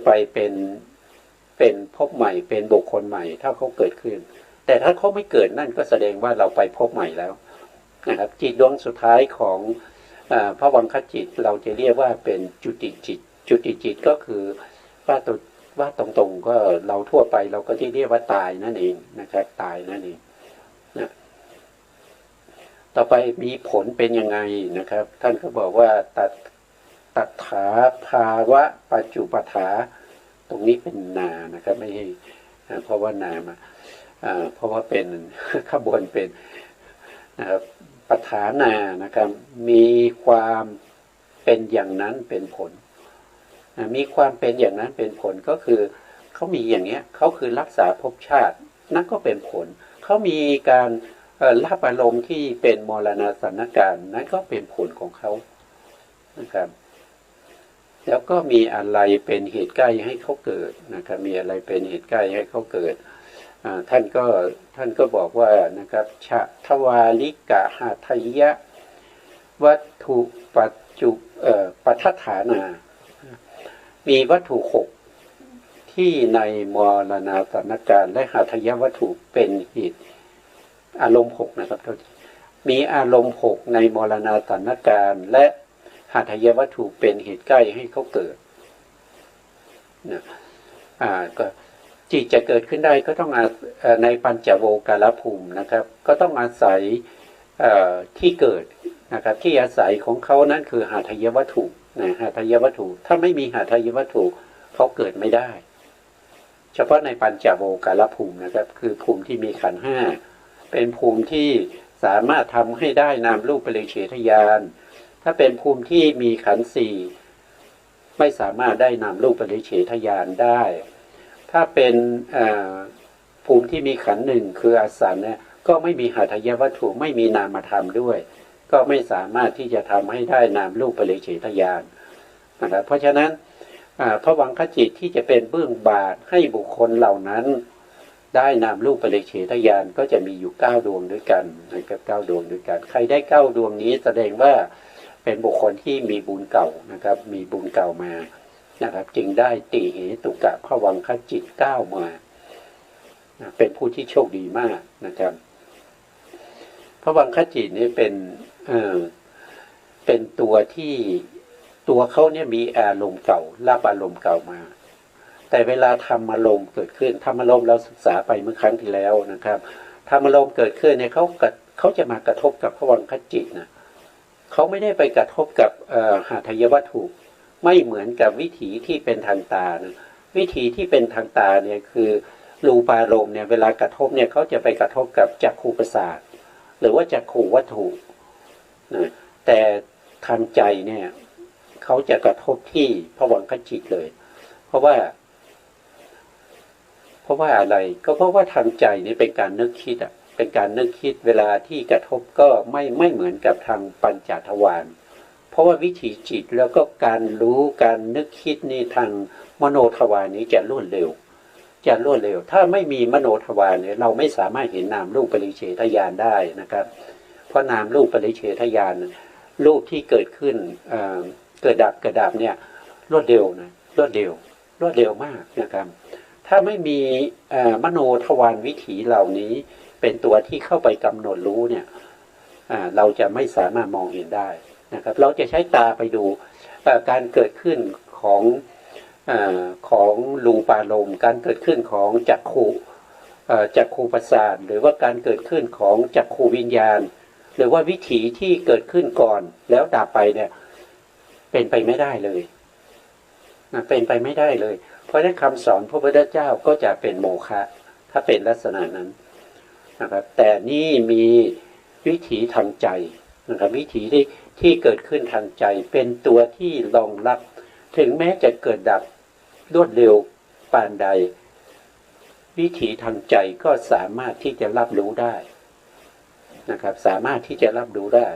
ปเป็นภพใหม่เป็นบุคคลใหม่ถ้าเขาเกิดขึ้นแต่ถ้าเขาไม่เกิดนั่นก็แสดงว่าเราไปภพใหม่แล้วนะครับจิตดวงสุดท้ายของภวังคจิตเราจะเรียกว่าเป็นจุติจิตจุติจิตก็คือว่าตรงๆก็เราทั่วไปเราก็จะเรียกว่าตายนั่นเองนะครับตายนั่นเองนะต่อไปมีผลเป็นยังไงนะครับท่านก็บอกว่าตัถาภาวะปัจจุปถาตรงนี้เป็นนานะครับไม่ให้เพราะว่านามาเพราะว่าเป็นขบวนเป็นปฐานานะครับมีความเป็นอย่างนั้นเป็นผลมีความเป็นอย่างนั้นเป็นผลก็คือเขามีอย่างเนี้ยเขาคือรักษาภพชาตินั่นก็เป็นผลเขามีการรับอารมณ์ที่เป็นมรณะสันนการนั่นก็เป็นผลของเขานะครับแล้วก็มีอะไรเป็นเหตุใกล้ให้เขาเกิดนะครับมีอะไรเป็นเหตุใกล้ให้เขาเกิดท่านก็บอกว่านะครับชะทวาลิกะหาทยะวัตถุปัจจุปัฏฐานามีวัตถุ6ที่ในมรณะสันนการและหาทยวัตถุเป็นเหตุอารมณ์6นะครับมีอารมณ์6ในมรณะสันนการและหาทยวัตถุเป็นเหตุใกล้ให้เขาเกิดนะก็จิตจะเกิดขึ้นได้ก็ต้องในปัญจโวการภูมินะครับก็ต้องอาศัยที่เกิดนะครับที่อาศัยของเขานั้นคือหาทยวัตถุนะหาทยวัตถุถ้าไม่มีหาทยวัตถุเขาเกิดไม่ได้เฉพาะในปัญจโวการภูมินะครับคือภูมิที่มีขันธ์5เป็นภูมิที่สามารถทำให้ได้นามรูปปริเฉทญาณถ้าเป็นภูมิที่มีขันธ์4ไม่สามารถได้นามรูปปริเฉทญาณได้ถ้าเป็นภูมิที่มีขันธ์1คืออสันเนี่ยก็ไม่มีหาทยวัตถุไม่มีนามธรรมด้วยก็ไม่สามารถที่จะทำให้ได้นามรูปปริเฉทญาณนะครับเพราะฉะนั้นภวังคจิตที่จะเป็นเบื้องบาทให้บุคคลเหล่านั้นได้นามรูปปริเฉทญาณก็จะมีอยู่9 ดวงด้วยกันนะครับ9 ดวงด้วยกันใครได้9 ดวงนี้แสดงว่าเป็นบุคคลที่มีบุญเก่านะครับมีบุญเก่ามานะครับจึงได้ติเหตุกะภวังคจิต9มา เป็นผู้ที่โชคดีมากนะครับพระวังคจิตนี่เป็นตัวที่ตัวเขาเนี่ยมีอารมณ์เก่ารับอารมณ์เก่ามาแต่เวลาธรรมอารมณ์เกิดขึ้นธรรมอารมณ์เราศึกษาไปเมื่อครั้งที่แล้วนะครับธรรมอารมณ์เกิดขึ้นเนี่ยเขาจะมากระทบกับพระวังคจิตนะเขาไม่ได้ไปกระทบกับหาทายวัตถุไม่เหมือนกับวิถีที่เป็นทางตานะวิถีที่เป็นทางตาเนี่ยคือรูปารมณ์เนี่ยเวลากระทบเนี่ยเขาจะไปกระทบกับจักขุประสาทหรือว่าจักขุวัตถุนะแต่ทางใจเนี่ยเขาจะกระทบที่พวังคจิตเลยเพราะว่าอะไรก็เพราะว่าทางใจนี่เป็นการนึกคิดเป็นการนึกคิดเวลาที่กระทบก็ไม่เหมือนกับทางปัญจทวารเพราะว่าวิถีจิตแล้วก็การรู้การนึกคิดนี่ทางมโนทวารนี้จะรวดเร็วถ้าไม่มีมโนทวารเนี่ยเราไม่สามารถเห็นนามรูปปริเฉทญาณได้นะครับเพราะนามรูปปริเฉทญาณรูปที่เกิดขึ้นเกิดดับเนี่ยรวดเร็วมากนะครับถ้าไม่มีมโนทวารวิถีเหล่านี้เป็นตัวที่เข้าไปกำหนดรู้เนี่ยเราจะไม่สามารถมองเห็นได้นะครับเราจะใช้ตาไปดูการเกิดขึ้นของรูปารมณ์การเกิดขึ้นของจักขุประสาทหรือว่าการเกิดขึ้นของจักขุวิญญาณหรือว่าวิถีที่เกิดขึ้นก่อนแล้วดับไปเนี่ยเป็นไปไม่ได้เลยเป็นไปไม่ได้เลยเพราะฉะนั้นคำสอนพระพุทธเจ้าก็จะเป็นโมฆะถ้าเป็นลักษณะนั้นนะครับแต่นี่มีวิถีทางใจนะครับวิถีที่เกิดขึ้นทางใจเป็นตัวที่รองรับถึงแม้จะเกิดดับรวดเร็วปานใดวิถีทางใจก็สามารถที่จะรับรู้ได้นะครับสามารถที่จะรับรู้ได้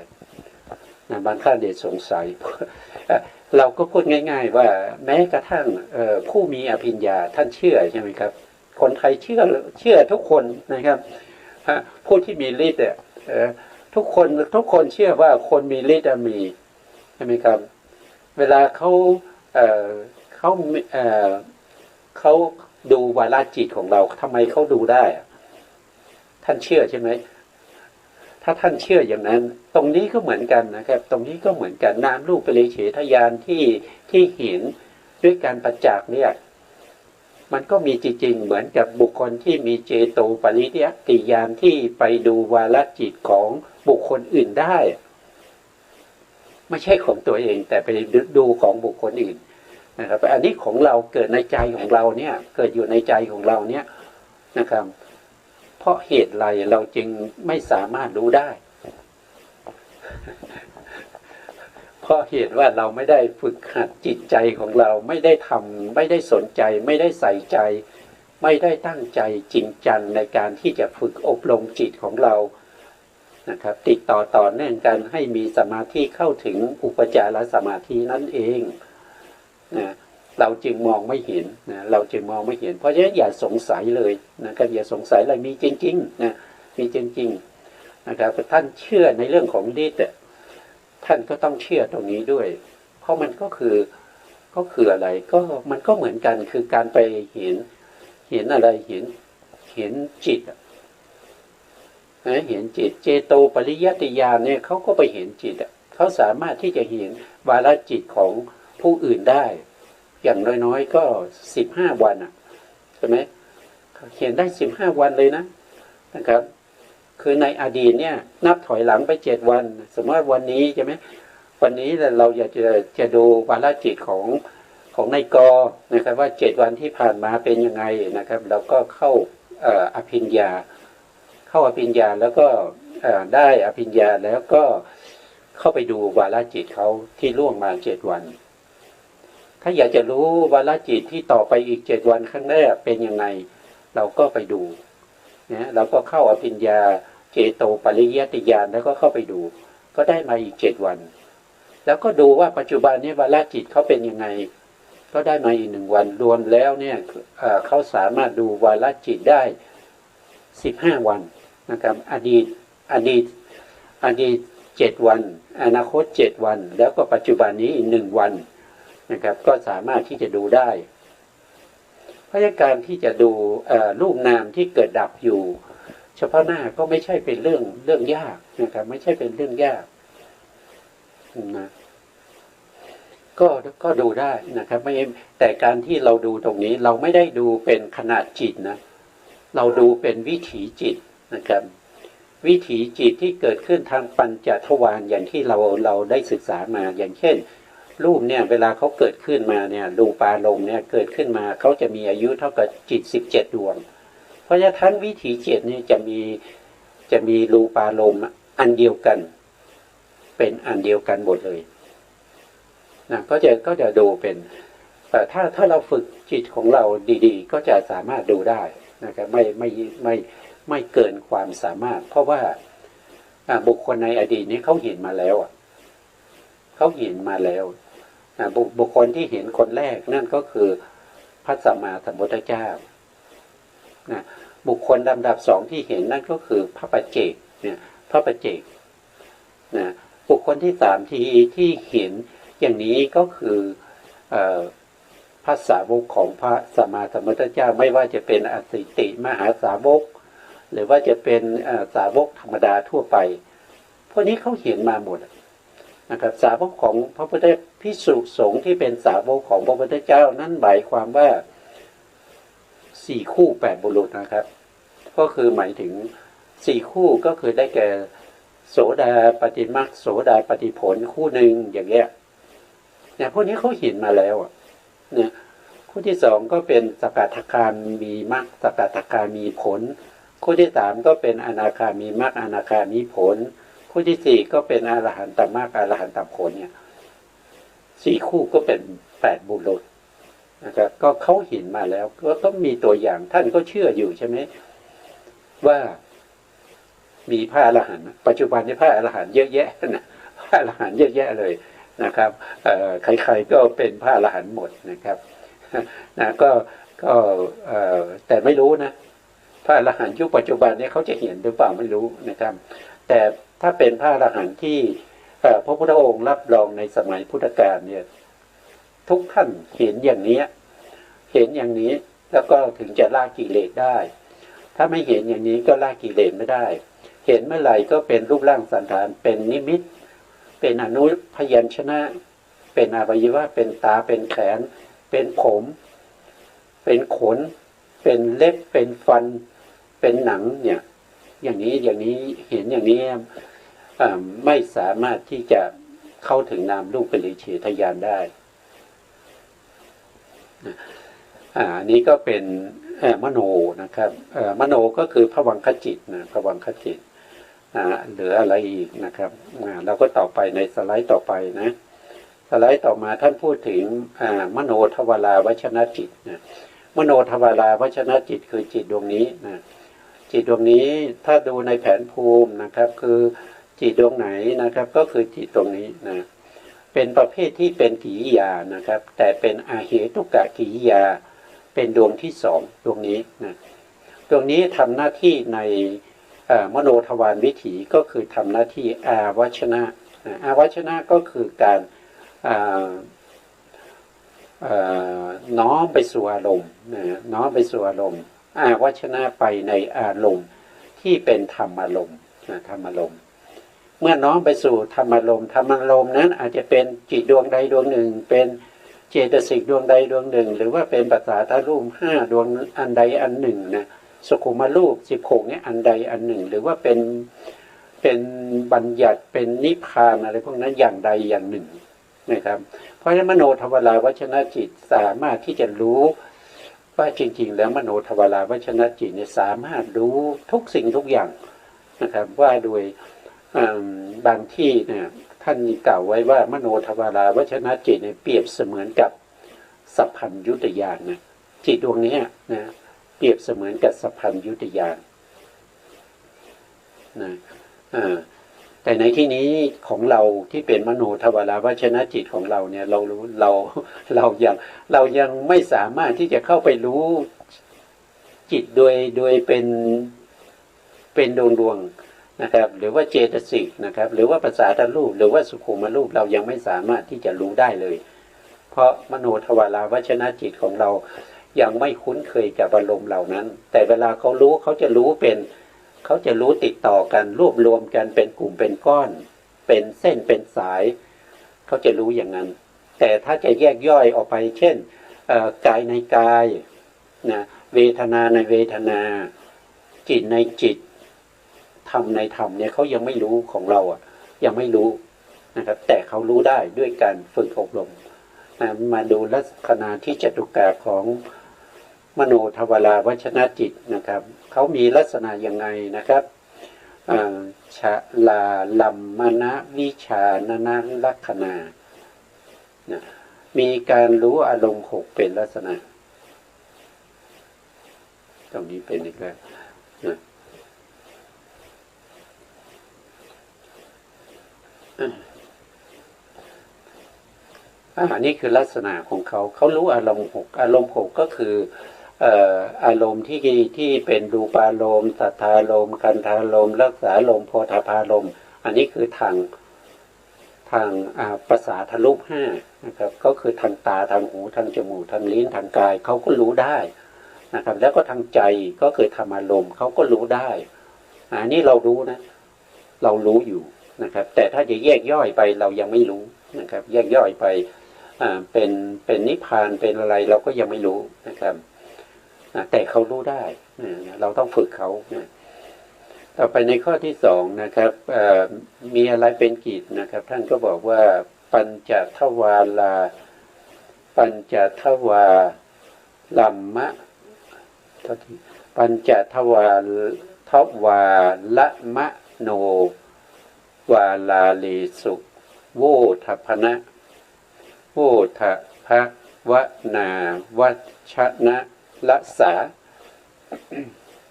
นะบางท่านเดชสงสัย เราก็พูดง่ายๆว่าแม้กระทั่งผู้มีอภิญญาท่านเชื่อใช่ไหมครับคนไทยเชื่อทุกคนนะครับผู้ที่มีฤทธิ์เนี่ยทุกคนเชื่อว่าคนมีฤทธิ์มีใช่ไหมครับเวลาเขาดูวาลจิตของเราทำไมเขาดูได้ท่านเชื่อใช่ไหมถ้าท่านเชื่ออย่างนั้นตรงนี้ก็เหมือนกันนะครับตรงนี้ก็เหมือนกันนามรูปปริเฉทญาณที่เห็นด้วยการประจักษ์เนี่ยมันก็มีจริงๆเหมือนกับบุคคลที่มีเจโตปริยติญาณที่ไปดูวาลจิตของบุคคลอื่นได้ไม่ใช่ของตัวเองแต่ไปดูของบุคคลอื่นนะครับอันนี้ของเราเกิดในใจของเราเนี่ยเกิดอยู่ในใจของเราเนี่ยนะครับเพราะเหตุไรเราจึงไม่สามารถรู้ได้ เพราะเหตุว่าเราไม่ได้ฝึกหัดจิตใจของเราไม่ได้ทำไม่ได้สนใจไม่ได้ใส่ใจไม่ได้ตั้งใจจริงจังในการที่จะฝึกอบรมจิตของเรานะครับติดต่อเนื่องกันให้มีสมาธิเข้าถึงอุปจารสมาธินั่นเองนะเราจึงมองไม่เห็นนะเราจึงมองไม่เห็นเพราะฉะนั้นอย่าสงสัยเลยนะครับอย่าสงสัยเลยมีจริงๆนะมีจริงๆนะครับท่านเชื่อในเรื่องของฤทธิ์ท่านก็ต้องเชื่อตรงนี้ด้วยเพราะมันก็คืออะไรก็มันก็เหมือนกันคือการไปเห็นอะไรเห็นจิตเห็นจิตเจโตปริยติญาณเนี่ยเขาก็ไปเห็นจิตเขาสามารถที่จะเห็นวาระจิตของผู้อื่นได้อย่างน้อยๆก็15 วันใช่ไหมเขียนได้15 วันเลยนะครับคือในอดีตเนี่ยนับถอยหลังไป7 วันสมมติว่าวันนี้ใช่ไหมวันนี้เราอยากจะดูวาระจิตของนายกนะครับว่า7 วันที่ผ่านมาเป็นยังไงนะครับเราก็เข้าอภิญญาแล้วก็ได้อภิญญาแล้วก็เข้าไปดูวาระจิตเขาที่ล่วงมา7 วันถ้าอยากจะรู้วาระจิตที่ต่อไปอีก7 วันข้างหน้าเป็นยังไงเราก็ไปดูนะเราก็เข้าอภิญญาเจโตปริยติญาณแล้วก็เข้าไปดูก็ได้มาอีก7 วันแล้วก็ดูว่าปัจจุบันนี้วาระจิตเขาเป็นยังไงก็ได้มาอีก1 วันรวมแล้วเนี่ยเขาสามารถดูวาระจิตได้15 วันนะครับอดีต7 วันอนาคต7 วันแล้วก็ปัจจุบันนี้อีก1 วันนะครับก็สามารถที่จะดูได้ เพราะการที่จะดูรูปนามที่เกิดดับอยู่เฉพาะหน้าก็ไม่ใช่เป็นเรื่องยากนะครับไม่ใช่เป็นเรื่องยากนะก็ดูได้นะครับไม่แต่การที่เราดูตรงนี้เราไม่ได้ดูเป็นขนาดจิตนะเราดูเป็นวิถีจิตนะครับวิถีจิตที่เกิดขึ้นทางปัญจทวารอย่างที่เราได้ศึกษามาอย่างเช่นรูปเนี่ยเวลาเขาเกิดขึ้นมาเนี่ยรูปารมณ์เนี่ยเกิดขึ้นมาเขาจะมีอายุเท่ากับจิต17 ดวงเพราะฉะนั้นวิถีจิตเนี่ยจะมีรูปารมณ์อันเดียวกันเป็นอันเดียวกันหมดเลยนะก็จะดูเป็นถ้าเราฝึกจิตของเราดีๆก็จะสามารถดูได้นะครับไม่เกินความสามารถเพราะว่าบุคคลในอดีตนี้เขาเห็นมาแล้วเขาเห็นมาแล้วบุคคลที่เห็นคนแรกนั่นก็คือพระสัมมาสัมพุทธเจ้านะบุคคลลำดับสองที่เห็นนั่นก็คือพระปัจเจกเนี่ยพระปัจเจกนะบุคคลที่สามที่เห็นอย่างนี้ก็คือพระสาวกของพระสัมมาสัมพุทธเจ้าไม่ว่าจะเป็นอสิติมหาสาวกหรือว่าจะเป็นสาวกธรรมดาทั่วไปพวกนี้เขาเห็นมาหมดนะครับสาวกของพระพุทธภิกษุสงฆ์ที่เป็นสาวกของพระพุทธเจ้านั่นหมายความว่า4 คู่ 8 บุรุษนะครับก็คือหมายถึง4 คู่ก็คือได้แก่โสดาปฏิมรรคโสดาปฏิผลคู่หนึ่งอย่างเงี้ยเนี่ยพวกนี้เขาเห็นมาแล้วเนี่ยคู่ที่สองก็เป็นสกทาคามีมรรคสกทาคามีผลคู่ที่สามก็เป็นอนาคามีมรรคอนาคามีผลคู่ที่สี่ก็เป็นอรหันตมรรคอรหันตผลเนี่ย4 คู่ก็เป็น8 บุรุษนะครับก็เขาเห็นมาแล้วก็ต้องมีตัวอย่างท่านก็เชื่ออยู่ใช่ไหมว่ามีพระอรหันต์ปัจจุบันนี้พระอรหันต์เยอะแยะนะพระอรหันต์เยอะแยะเลยนะครับใครๆก็เป็นพระอรหันต์หมดนะครับนะก็แต่ไม่รู้นะพระอรหันต์ยุคปัจจุบันนี้เขาจะเห็นหรือเปล่าไม่รู้นะครับแต่ถ้าเป็นพระอรหันต์ที่พระพุทธองค์รับรองในสมัยพุทธกาลเนี่ยทุกท่านเห็นอย่างนี้แล้วก็ถึงจะละกิเลสได้ถ้าไม่เห็นอย่างนี้ก็ละกิเลสไม่ได้เห็นเมื่อไหร่ก็เป็นรูปร่างสันฐานเป็นนิมิตเป็นอนุพยัญชนะเป็นอวัยวะเป็นตาเป็นแขนเป็นผมเป็นขนเป็นเล็บเป็นฟันเป็นหนังเนี่ยอย่างนี้เห็นอย่างนี้ไม่สามารถที่จะเข้าถึงนามรูปปริเฉทญาณได้อันนี้ก็เป็นมโนนะครับมโนก็คือภวังคจิตนะภวังคจิตเหลืออะไรอีกนะครับเราก็ต่อไปในสไลด์ต่อไปนะสไลด์ต่อมาท่านพูดถึงมโนทวาราวชนจิตนะมโนทวาราวชนจิตคือจิตดวงนี้นะจิตดวงนี้ถ้าดูในแผนภูมินะครับคือจิตดวงไหนนะครับก็คือจิตตรงนี้นะเป็นประเภทที่เป็นกิริยานะครับแต่เป็นอาเหตุกะกิริยาเป็นดวงที่2ดวงนี้นะดวงนี้ทำหน้าที่ในมโนทวารวิถีก็คือทำหน้าที่อาวชนะอาวชนะก็คือการน้อมไปสู่อารมณ์น้อมไปสู่อารมณ์อาวชนะไปในอารมณ์ที่เป็นธรรมอารมณ์ธรรมอารมณ์เมื่อน้อมไปสู่ธรรมอารมณ์นั้นอาจจะเป็นจิตดวงใดดวงหนึ่งเป็นเจตสิกดวงใดดวงหนึ่งหรือว่าเป็นภาษาทรูป5 ดวงอันใดอันหนึ่งนะสุขุมรูป16เนี่ยอันใดอันหนึ่งหรือว่าเป็นบัญญัติเป็นนิพพานอะไรพวกนั้นอย่างใดอย่างหนึ่งนะครับเพราะฉะนั้นมโนทวาราวชนจิตสามารถที่จะรู้ว่าจริงๆแล้วมโนทวาราวชนจิตเนี่ยสามารถรู้ทุกสิ่งทุกอย่างนะครับว่าโดยบางที่เนี่ยท่านกล่าวไว้ว่ามโนทวาราวชนจิตเนี่ยเปรียบเสมือนกับสัพพัญญุตญาณนะจิตดวงนี้นะเปรียบเสมือนกับสัพพัญญุตญาณนะแต่ในที่นี้ของเราที่เป็นมโนทวาราวชนจิตของเราเนี่ยเรายังไม่สามารถที่จะเข้าไปรู้จิตโดยเป็นดวงนะครับหรือว่าเจตสิกนะครับหรือว่าภาษาทรูปหรือว่าสุขุมรูปเรายังไม่สามารถที่จะรู้ได้เลยเพราะมโนทวาราวชนจิตของเรา ยังไม่คุ้นเคยกับอารมณ์เหล่านั้นแต่เวลาเขารู้เขาจะรู้ติดต่อกันรวบรวมกันเป็นกลุ่มเป็นก้อนเป็นเส้นเป็นสายเขาจะรู้อย่างนั้นแต่ถ้าจะแยกย่อยออกไปเช่นกายในกายนะเวทนาในเวทนาจิตในจิตธรรมในธรรมเนี่ยเขายังไม่รู้ของเรายังไม่รู้นะครับแต่เขารู้ได้ด้วยการฝึกอบรมมาดูลักษณะที่จตุกะของมโนทวาราวชนะจิตนะครับเขามีลักษณะยังไงนะครับชะลาลัมมณวิชานนะลักขณานะมีการรู้อารมณ์6เป็นลักษณะตรงนี้เป็นอีกแล้วนะอันนี้คือลักษณะของเขารู้อารมณ์6อารมณ์6ก็คืออารมณ์ที่เป็นรูปารมณ์สัทธารมณ์คันธารมณ์รักษารมณ์โพธพารมณ์อันนี้คือทางภาษาทะลุ5นะครับก็คือทางตาทางหูทางจมูกทางลิ้นทางกายเขาก็รู้ได้นะครับแล้วก็ทางใจก็คือธรรมารมณ์เขาก็รู้ได้อันนี้เรารู้นะเรารู้อยู่นะครับแต่ถ้าจะแยกย่อยไปเรายังไม่รู้นะครับแยกย่อยไปเป็นนิพพานเป็นอะไรเราก็ยังไม่รู้นะครับแต่เขารู้ได้เราต้องฝึกเขานะต่อไปในข้อที่2นะครับมีอะไรเป็นกิจนะครับท่านก็บอกว่าปัญจทวาลาปัญจทวาลัมมะปัญจทวาละมะโนวาลาลีสุโวทัพนะโวทะภะวนาวัชนะละสา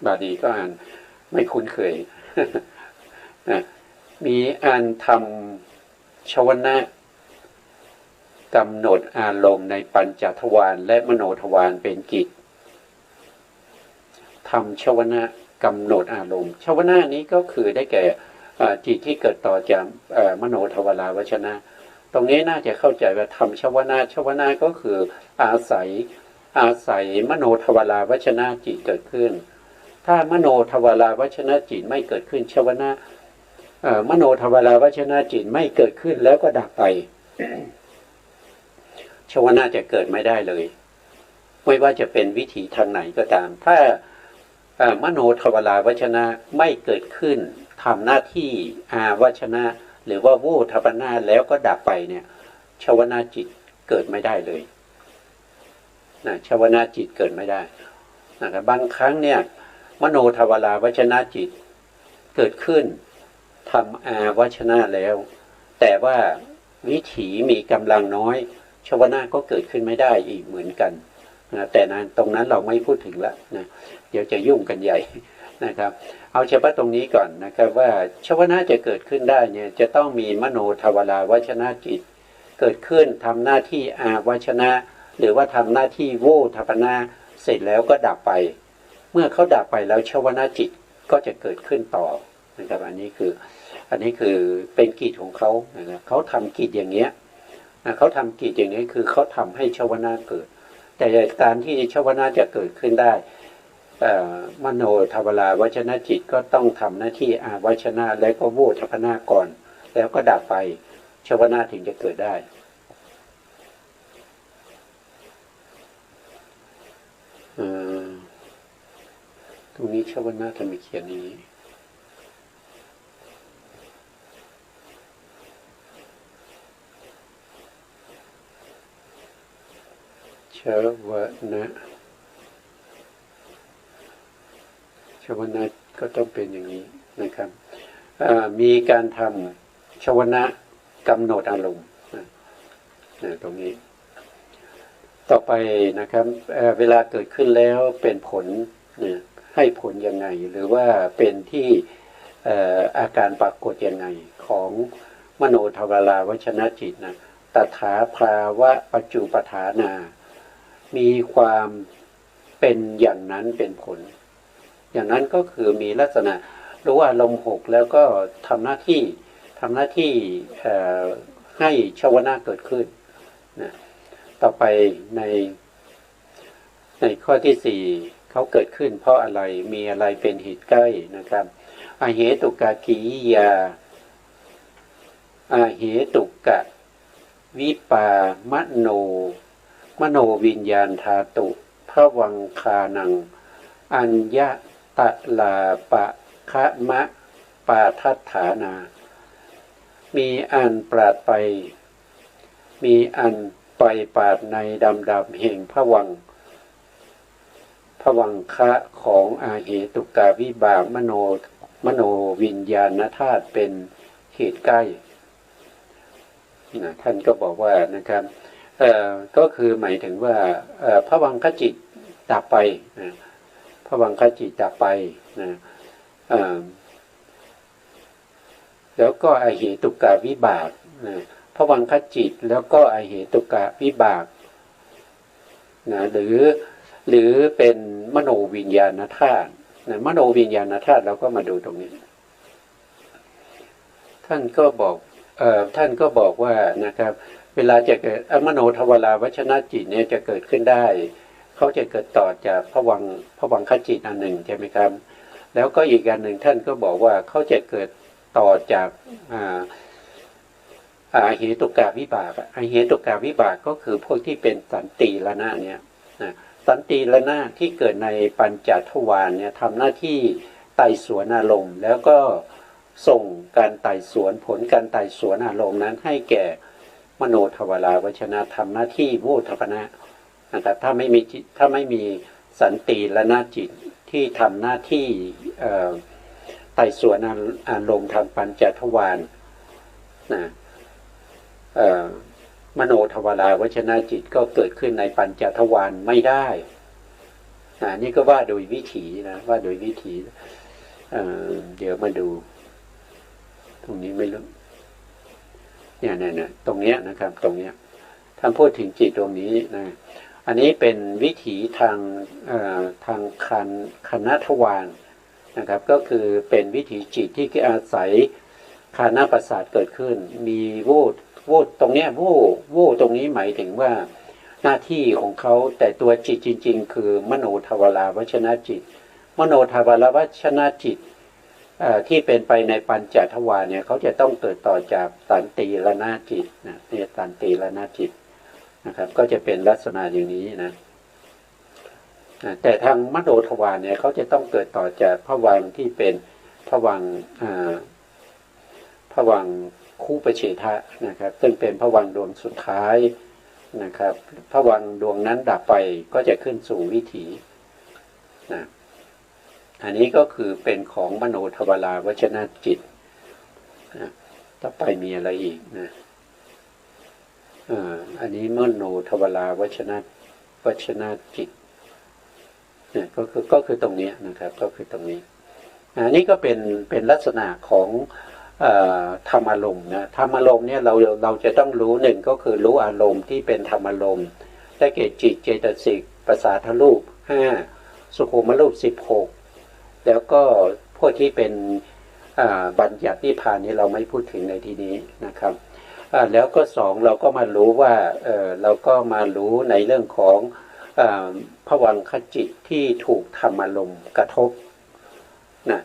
บาลีก็อ่านไม่คุ้นเคย มีอ่านทำชวนะกำหนดอารมณ์ในปัญจทวารและมโนทวารเป็นกิจทำชวนะกำหนดอารมณ์ชวนะนี้ก็คือได้แก่จิตที่เกิดต่อจากมโนทวาราวชนะตรงนี้น่าจะเข้าใจว่าทำชวนะก็คืออาศัยมโนทวาราวชนะจิตเกิดขึ้นถ้ามโนทวาราวชนะจิตไม่เกิดขึ้นชวนะมโนทวาราวชนะจิตไม่เกิดขึ้นแล้วก็ดับไป ชวนะจะเกิดไม่ได้เลยไม่ว่าจะเป็นวิถีทางไหนก็ตามถ้ามโนทวาราวชนะไม่เกิดขึ้นทำหน้าที่อาวชนะหรือว่าวูทัปนาแล้วก็ดับไปเนี่ยชวนะจิตเกิดไม่ได้เลยนะชวนะจิตเกิดไม่ได้นะครับบางครั้งเนี่ยมโนทวาราวชนะจิตเกิดขึ้นทำอาวชนะแล้วแต่ว่าวิถีมีกำลังน้อยชวนะก็เกิดขึ้นไม่ได้อีกเหมือนกันนะแต่นั้นตรงนั้นเราไม่พูดถึงแล้วนะเดี๋ยวจะยุ่งกันใหญ่นะครับเอาเฉพาะตรงนี้ก่อนนะครับว่าชวนะจะเกิดขึ้นได้เนี่ยจะต้องมีมโนทวาราวชนะจิตเกิดขึ้นทำหน้าที่อาวชนะหรือว่าทำหน้าที่โวทัปนาเสร็จแล้วก็ดับไปเมื่อเขาดับไปแล้วชวนะจิตก็จะเกิดขึ้นต่อนะครับอันนี้คือเป็นกิจของเขานะครับเขาทำกิจอย่างเงี้ยเขาทำกิจอย่างนี้คือเขาทำให้ชวนะเกิดแต่การที่ชวนะจะเกิดขึ้นได้มโนทวาราวชนะจิตก็ต้องทำหน้าที่อาวชนะแล้วก็โวทัปนาก่อนแล้วก็ดับไปชวนะถึงจะเกิดได้ตรงนี้ชวนะทำไมเขียนนี้ชวนะก็ต้องเป็นอย่างนี้นะครับมีการทำชวนะกำหนดอารมณ์ตรงนี้ต่อไปนะครับเวลาเกิดขึ้นแล้วเป็นผลให้ผลยังไงหรือว่าเป็นที่อาการปรากฏยังไงของมโนทวาราวชนะจิตนะตถาภาวะปัจจุปฐานามีความเป็นอย่างนั้นเป็นผลอย่างนั้นก็คือมีลักษณะรู้ว่าลมหกแล้วก็ทำหน้าที่ให้ชวนะเกิดขึ้นนะต่อไปใน ในข้อที่สี่เขาเกิดขึ้นเพราะอะไรมีอะไรเป็นเหตุใกล้นะครับอาเหตุกะกิริยาอาเหตุกะวิปามโนวิญญาณธาตุภวังคานังอัญญตะลาปะคะมะปาทัฏฐานามีอันปราดไปมีอันไปปาดในดำแห่งภวังคะของอาเหตุกาวิบากมโนวิญญาณธาตุเป็นเหตุใกล้ท่านก็บอกว่านะครับก็คือหมายถึงว่าภวังคจิตดับไปภวังคจิตดับไปนะแล้วก็อาเหตุกาวิบากภวังคจิตแล้วก็อาเหตุกาวิบากนะหรือเป็นมโนวิญญาณธาตุมโนวิญญาณธาตุเราก็มาดูตรงนี้ท่านก็บอกว่านะครับเวลาจะเกิดมโนทวาราวชนะจิตเนี่ยจะเกิดขึ้นได้เขาจะเกิดต่อจากภวังคจิตอันหนึ่งใช่ไหมครับแล้วก็อีกอันหนึ่งท่านก็บอกว่าเขาจะเกิดต่อจากอาเหตุกาวิบากอาเหตุกาวิบากก็คือพวกที่เป็นสันติละนะเนี่ยสันติละนะที่เกิดในปัญจทวารเนี่ยทำหน้าที่ไต่สวนอารมณ์แล้วก็ส่งการไต่สวนผลการไต่สวนอารมณ์นั้นให้แก่มโนทวาราวชนะทำหน้าที่โวทัปนะนะครับถ้าไม่มีสันติละนะจิตที่ทำหน้าที่ไต่สวนอารมณ์ทางปัญจทวารนะมโนทวาราวชนะจิตก็เกิดขึ้นในปัญจทวารไม่ได้นี่ก็ว่าโดยวิถีนะว่าโดยวิถีเดี๋ยวมาดูตรงนี้ไม่รู้เนี่ยตรงเนี้ยนะครับตรงเนี้ยท่านพูดถึงจิตตรงนี้นะอันนี้เป็นวิถีทางคณทวารนะครับก็คือเป็นวิถีจิตที่อาศัยคานาประสาทเกิดขึ้นมีวูดตรงเนี้ยวูตรงนี้หมายถึงว่าหน้าที่ของเขาแต่ตัวจิตจริงๆคือมโนทวาราวชนะจิตมโนทวาราวชนะจิตที่เป็นไปในปัญจทวารเนี่ยเขาจะต้องเกิดต่อจากสันติละนะจิตนะเนี่ยสันติละนะจิตนะครับก็จะเป็นลักษณะอย่างนี้นะแต่ทางมโนทวารเนี่ยเขาจะต้องเกิดต่อจากภวังค์ที่เป็นภวังค์คู่ปเฉทะนะครับซึ่งเป็นภวังค์ดวงสุดท้ายนะครับภวังค์ดวงนั้นดับไปก็จะขึ้นสู่วิถีนะอันนี้ก็คือเป็นของมโนทวาราวชนะจิตนะต่อไปมีอะไรอีกนะอันนี้มโนทวาราวชนะจิตเนี่ยก็คือตรงนี้นะครับก็คือตรงนี้อันนี้ก็เป็นลักษณะของธรรมอารมณ์นะธรรมอารมณ์เนี่ยเราจะต้องรู้หนึ่งก็คือรู้อารมณ์ที่เป็นธรรมอารมณ์ได้แก่จิตเจตสิกประสาทรูป5สุขุมรูป16แล้วก็พวกที่เป็นบัญญัตินิพพานนี้เราไม่พูดถึงในที่นี้นะครับแล้วก็2เราก็มารู้ว่าเราก็มารู้ในเรื่องของภวังคจิตที่ถูกธรรมอารมณ์กระทบนะ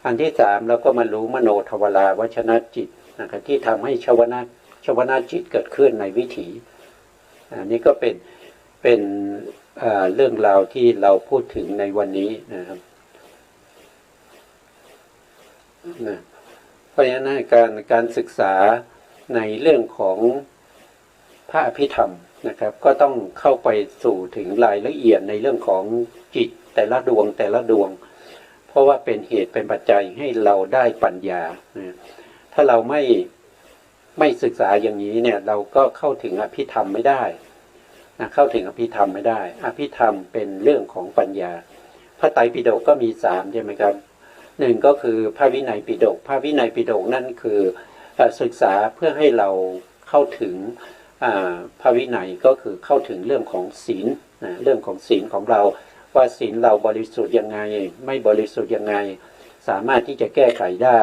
อันที่3เราก็มารู้มโนทวาราวชนะจิตนะครับที่ทำให้ชวนาจิตเกิดขึ้นในวิถีอันนี้ก็เป็นเรื่องราวที่เราพูดถึงในวันนี้นะครับนะเพราะฉะนั้นการศึกษาในเรื่องของพระอภิธรรมนะครับก็ต้องเข้าไปสู่ถึงรายละเอียดในเรื่องของจิตแต่ละดวงเพราะว่าเป็นเหตุเป็นปัจจัยให้เราได้ปัญญานะถ้าเราไม่ศึกษาอย่างนี้เนี่ยเราก็เข้าถึงอภิธรรมไม่ได้นะเข้าถึงอภิธรรมไม่ได้อภิธรรมเป็นเรื่องของปัญญาพระไตรปิฎกก็มี3ใช่ไหมครับ1ก็คือพระวินัยปิฎกพระวินัยปิฎกนั่นคือศึกษาเพื่อให้เราเข้าถึงพระวินัยก็คือเข้าถึงเรื่องของศีลเรื่องของศีลของเราว่าศีลเราบริสุทธิ์ยังไงไม่บริสุทธิ์ยังไงสามารถที่จะแก้ไขได้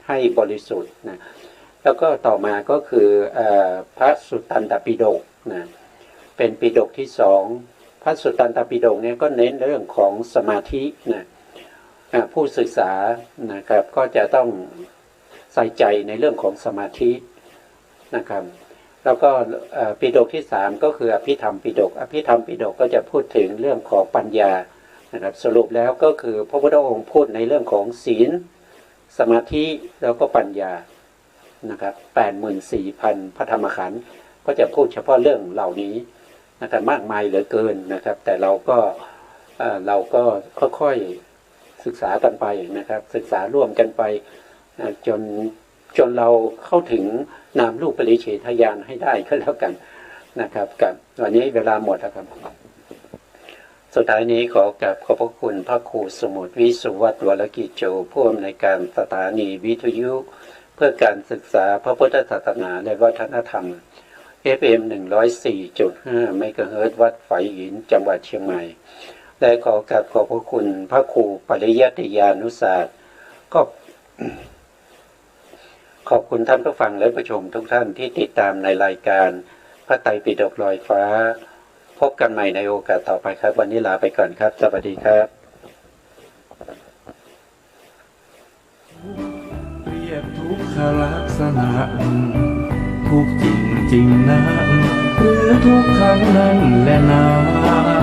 ให้บริสุทธิ์นะแล้วก็ต่อมาก็คือพระสุตตันตปิฎกนะเป็นปิฎกที่2 พระสุตตันตปิฎกเนี่ยก็เน้นเรื่องของสมาธินะผู้ศึกษานะครับก็จะต้องใส่ใจในเรื่องของสมาธินะครับแล้วก็ปิฎกที่3ก็คืออภิธรรมปิฎกอภิธรรมปิฎกก็จะพูดถึงเรื่องของปัญญานะครับสรุปแล้วก็คือพระพุทธองค์พูดในเรื่องของศีลสมาธิแล้วก็ปัญญานะครับ84,000 พระธรรมขันธ์ก็จะพูดเฉพาะเรื่องเหล่านี้นะครับมากมายเหลือเกินนะครับแต่เราก็ค่อยๆศึกษากันไปนะครับศึกษาร่วมกันไปจนเราเข้าถึงนามรูปปริเฉทญาณให้ได้ก็แล้วกันนะครับกับวันนี้เวลาหมดแล้วครับสุดท้ายนี้ขอกราบขอบพระคุณพระครูสมุทรวิสุวัตรวรกิจโจผู้อำนวยการสถานีวิทยุเพื่อการศึกษาพระพุทธศาสนาและวัฒนธรรม FM 104.5 เมกะเฮิรตซ์วัดฝายหินจังหวัดเชียงใหม่และขอกราบขอบพระคุณพระครูปริยัติยานุศาสตร์ก็ขอบคุณท่านผู้ฟังและผู้ชมทุกท่านที่ติดตามในรายการพระไตรปิฎกลอยฟ้าพบกันใหม่ในโอกาสต่อไปครับวันนี้ลาไปก่อนครับสวัสดีครับเรียกทุกขลักษณะทุกจริงจริงนั้นหรือทุกครั้งนั้นแหละนา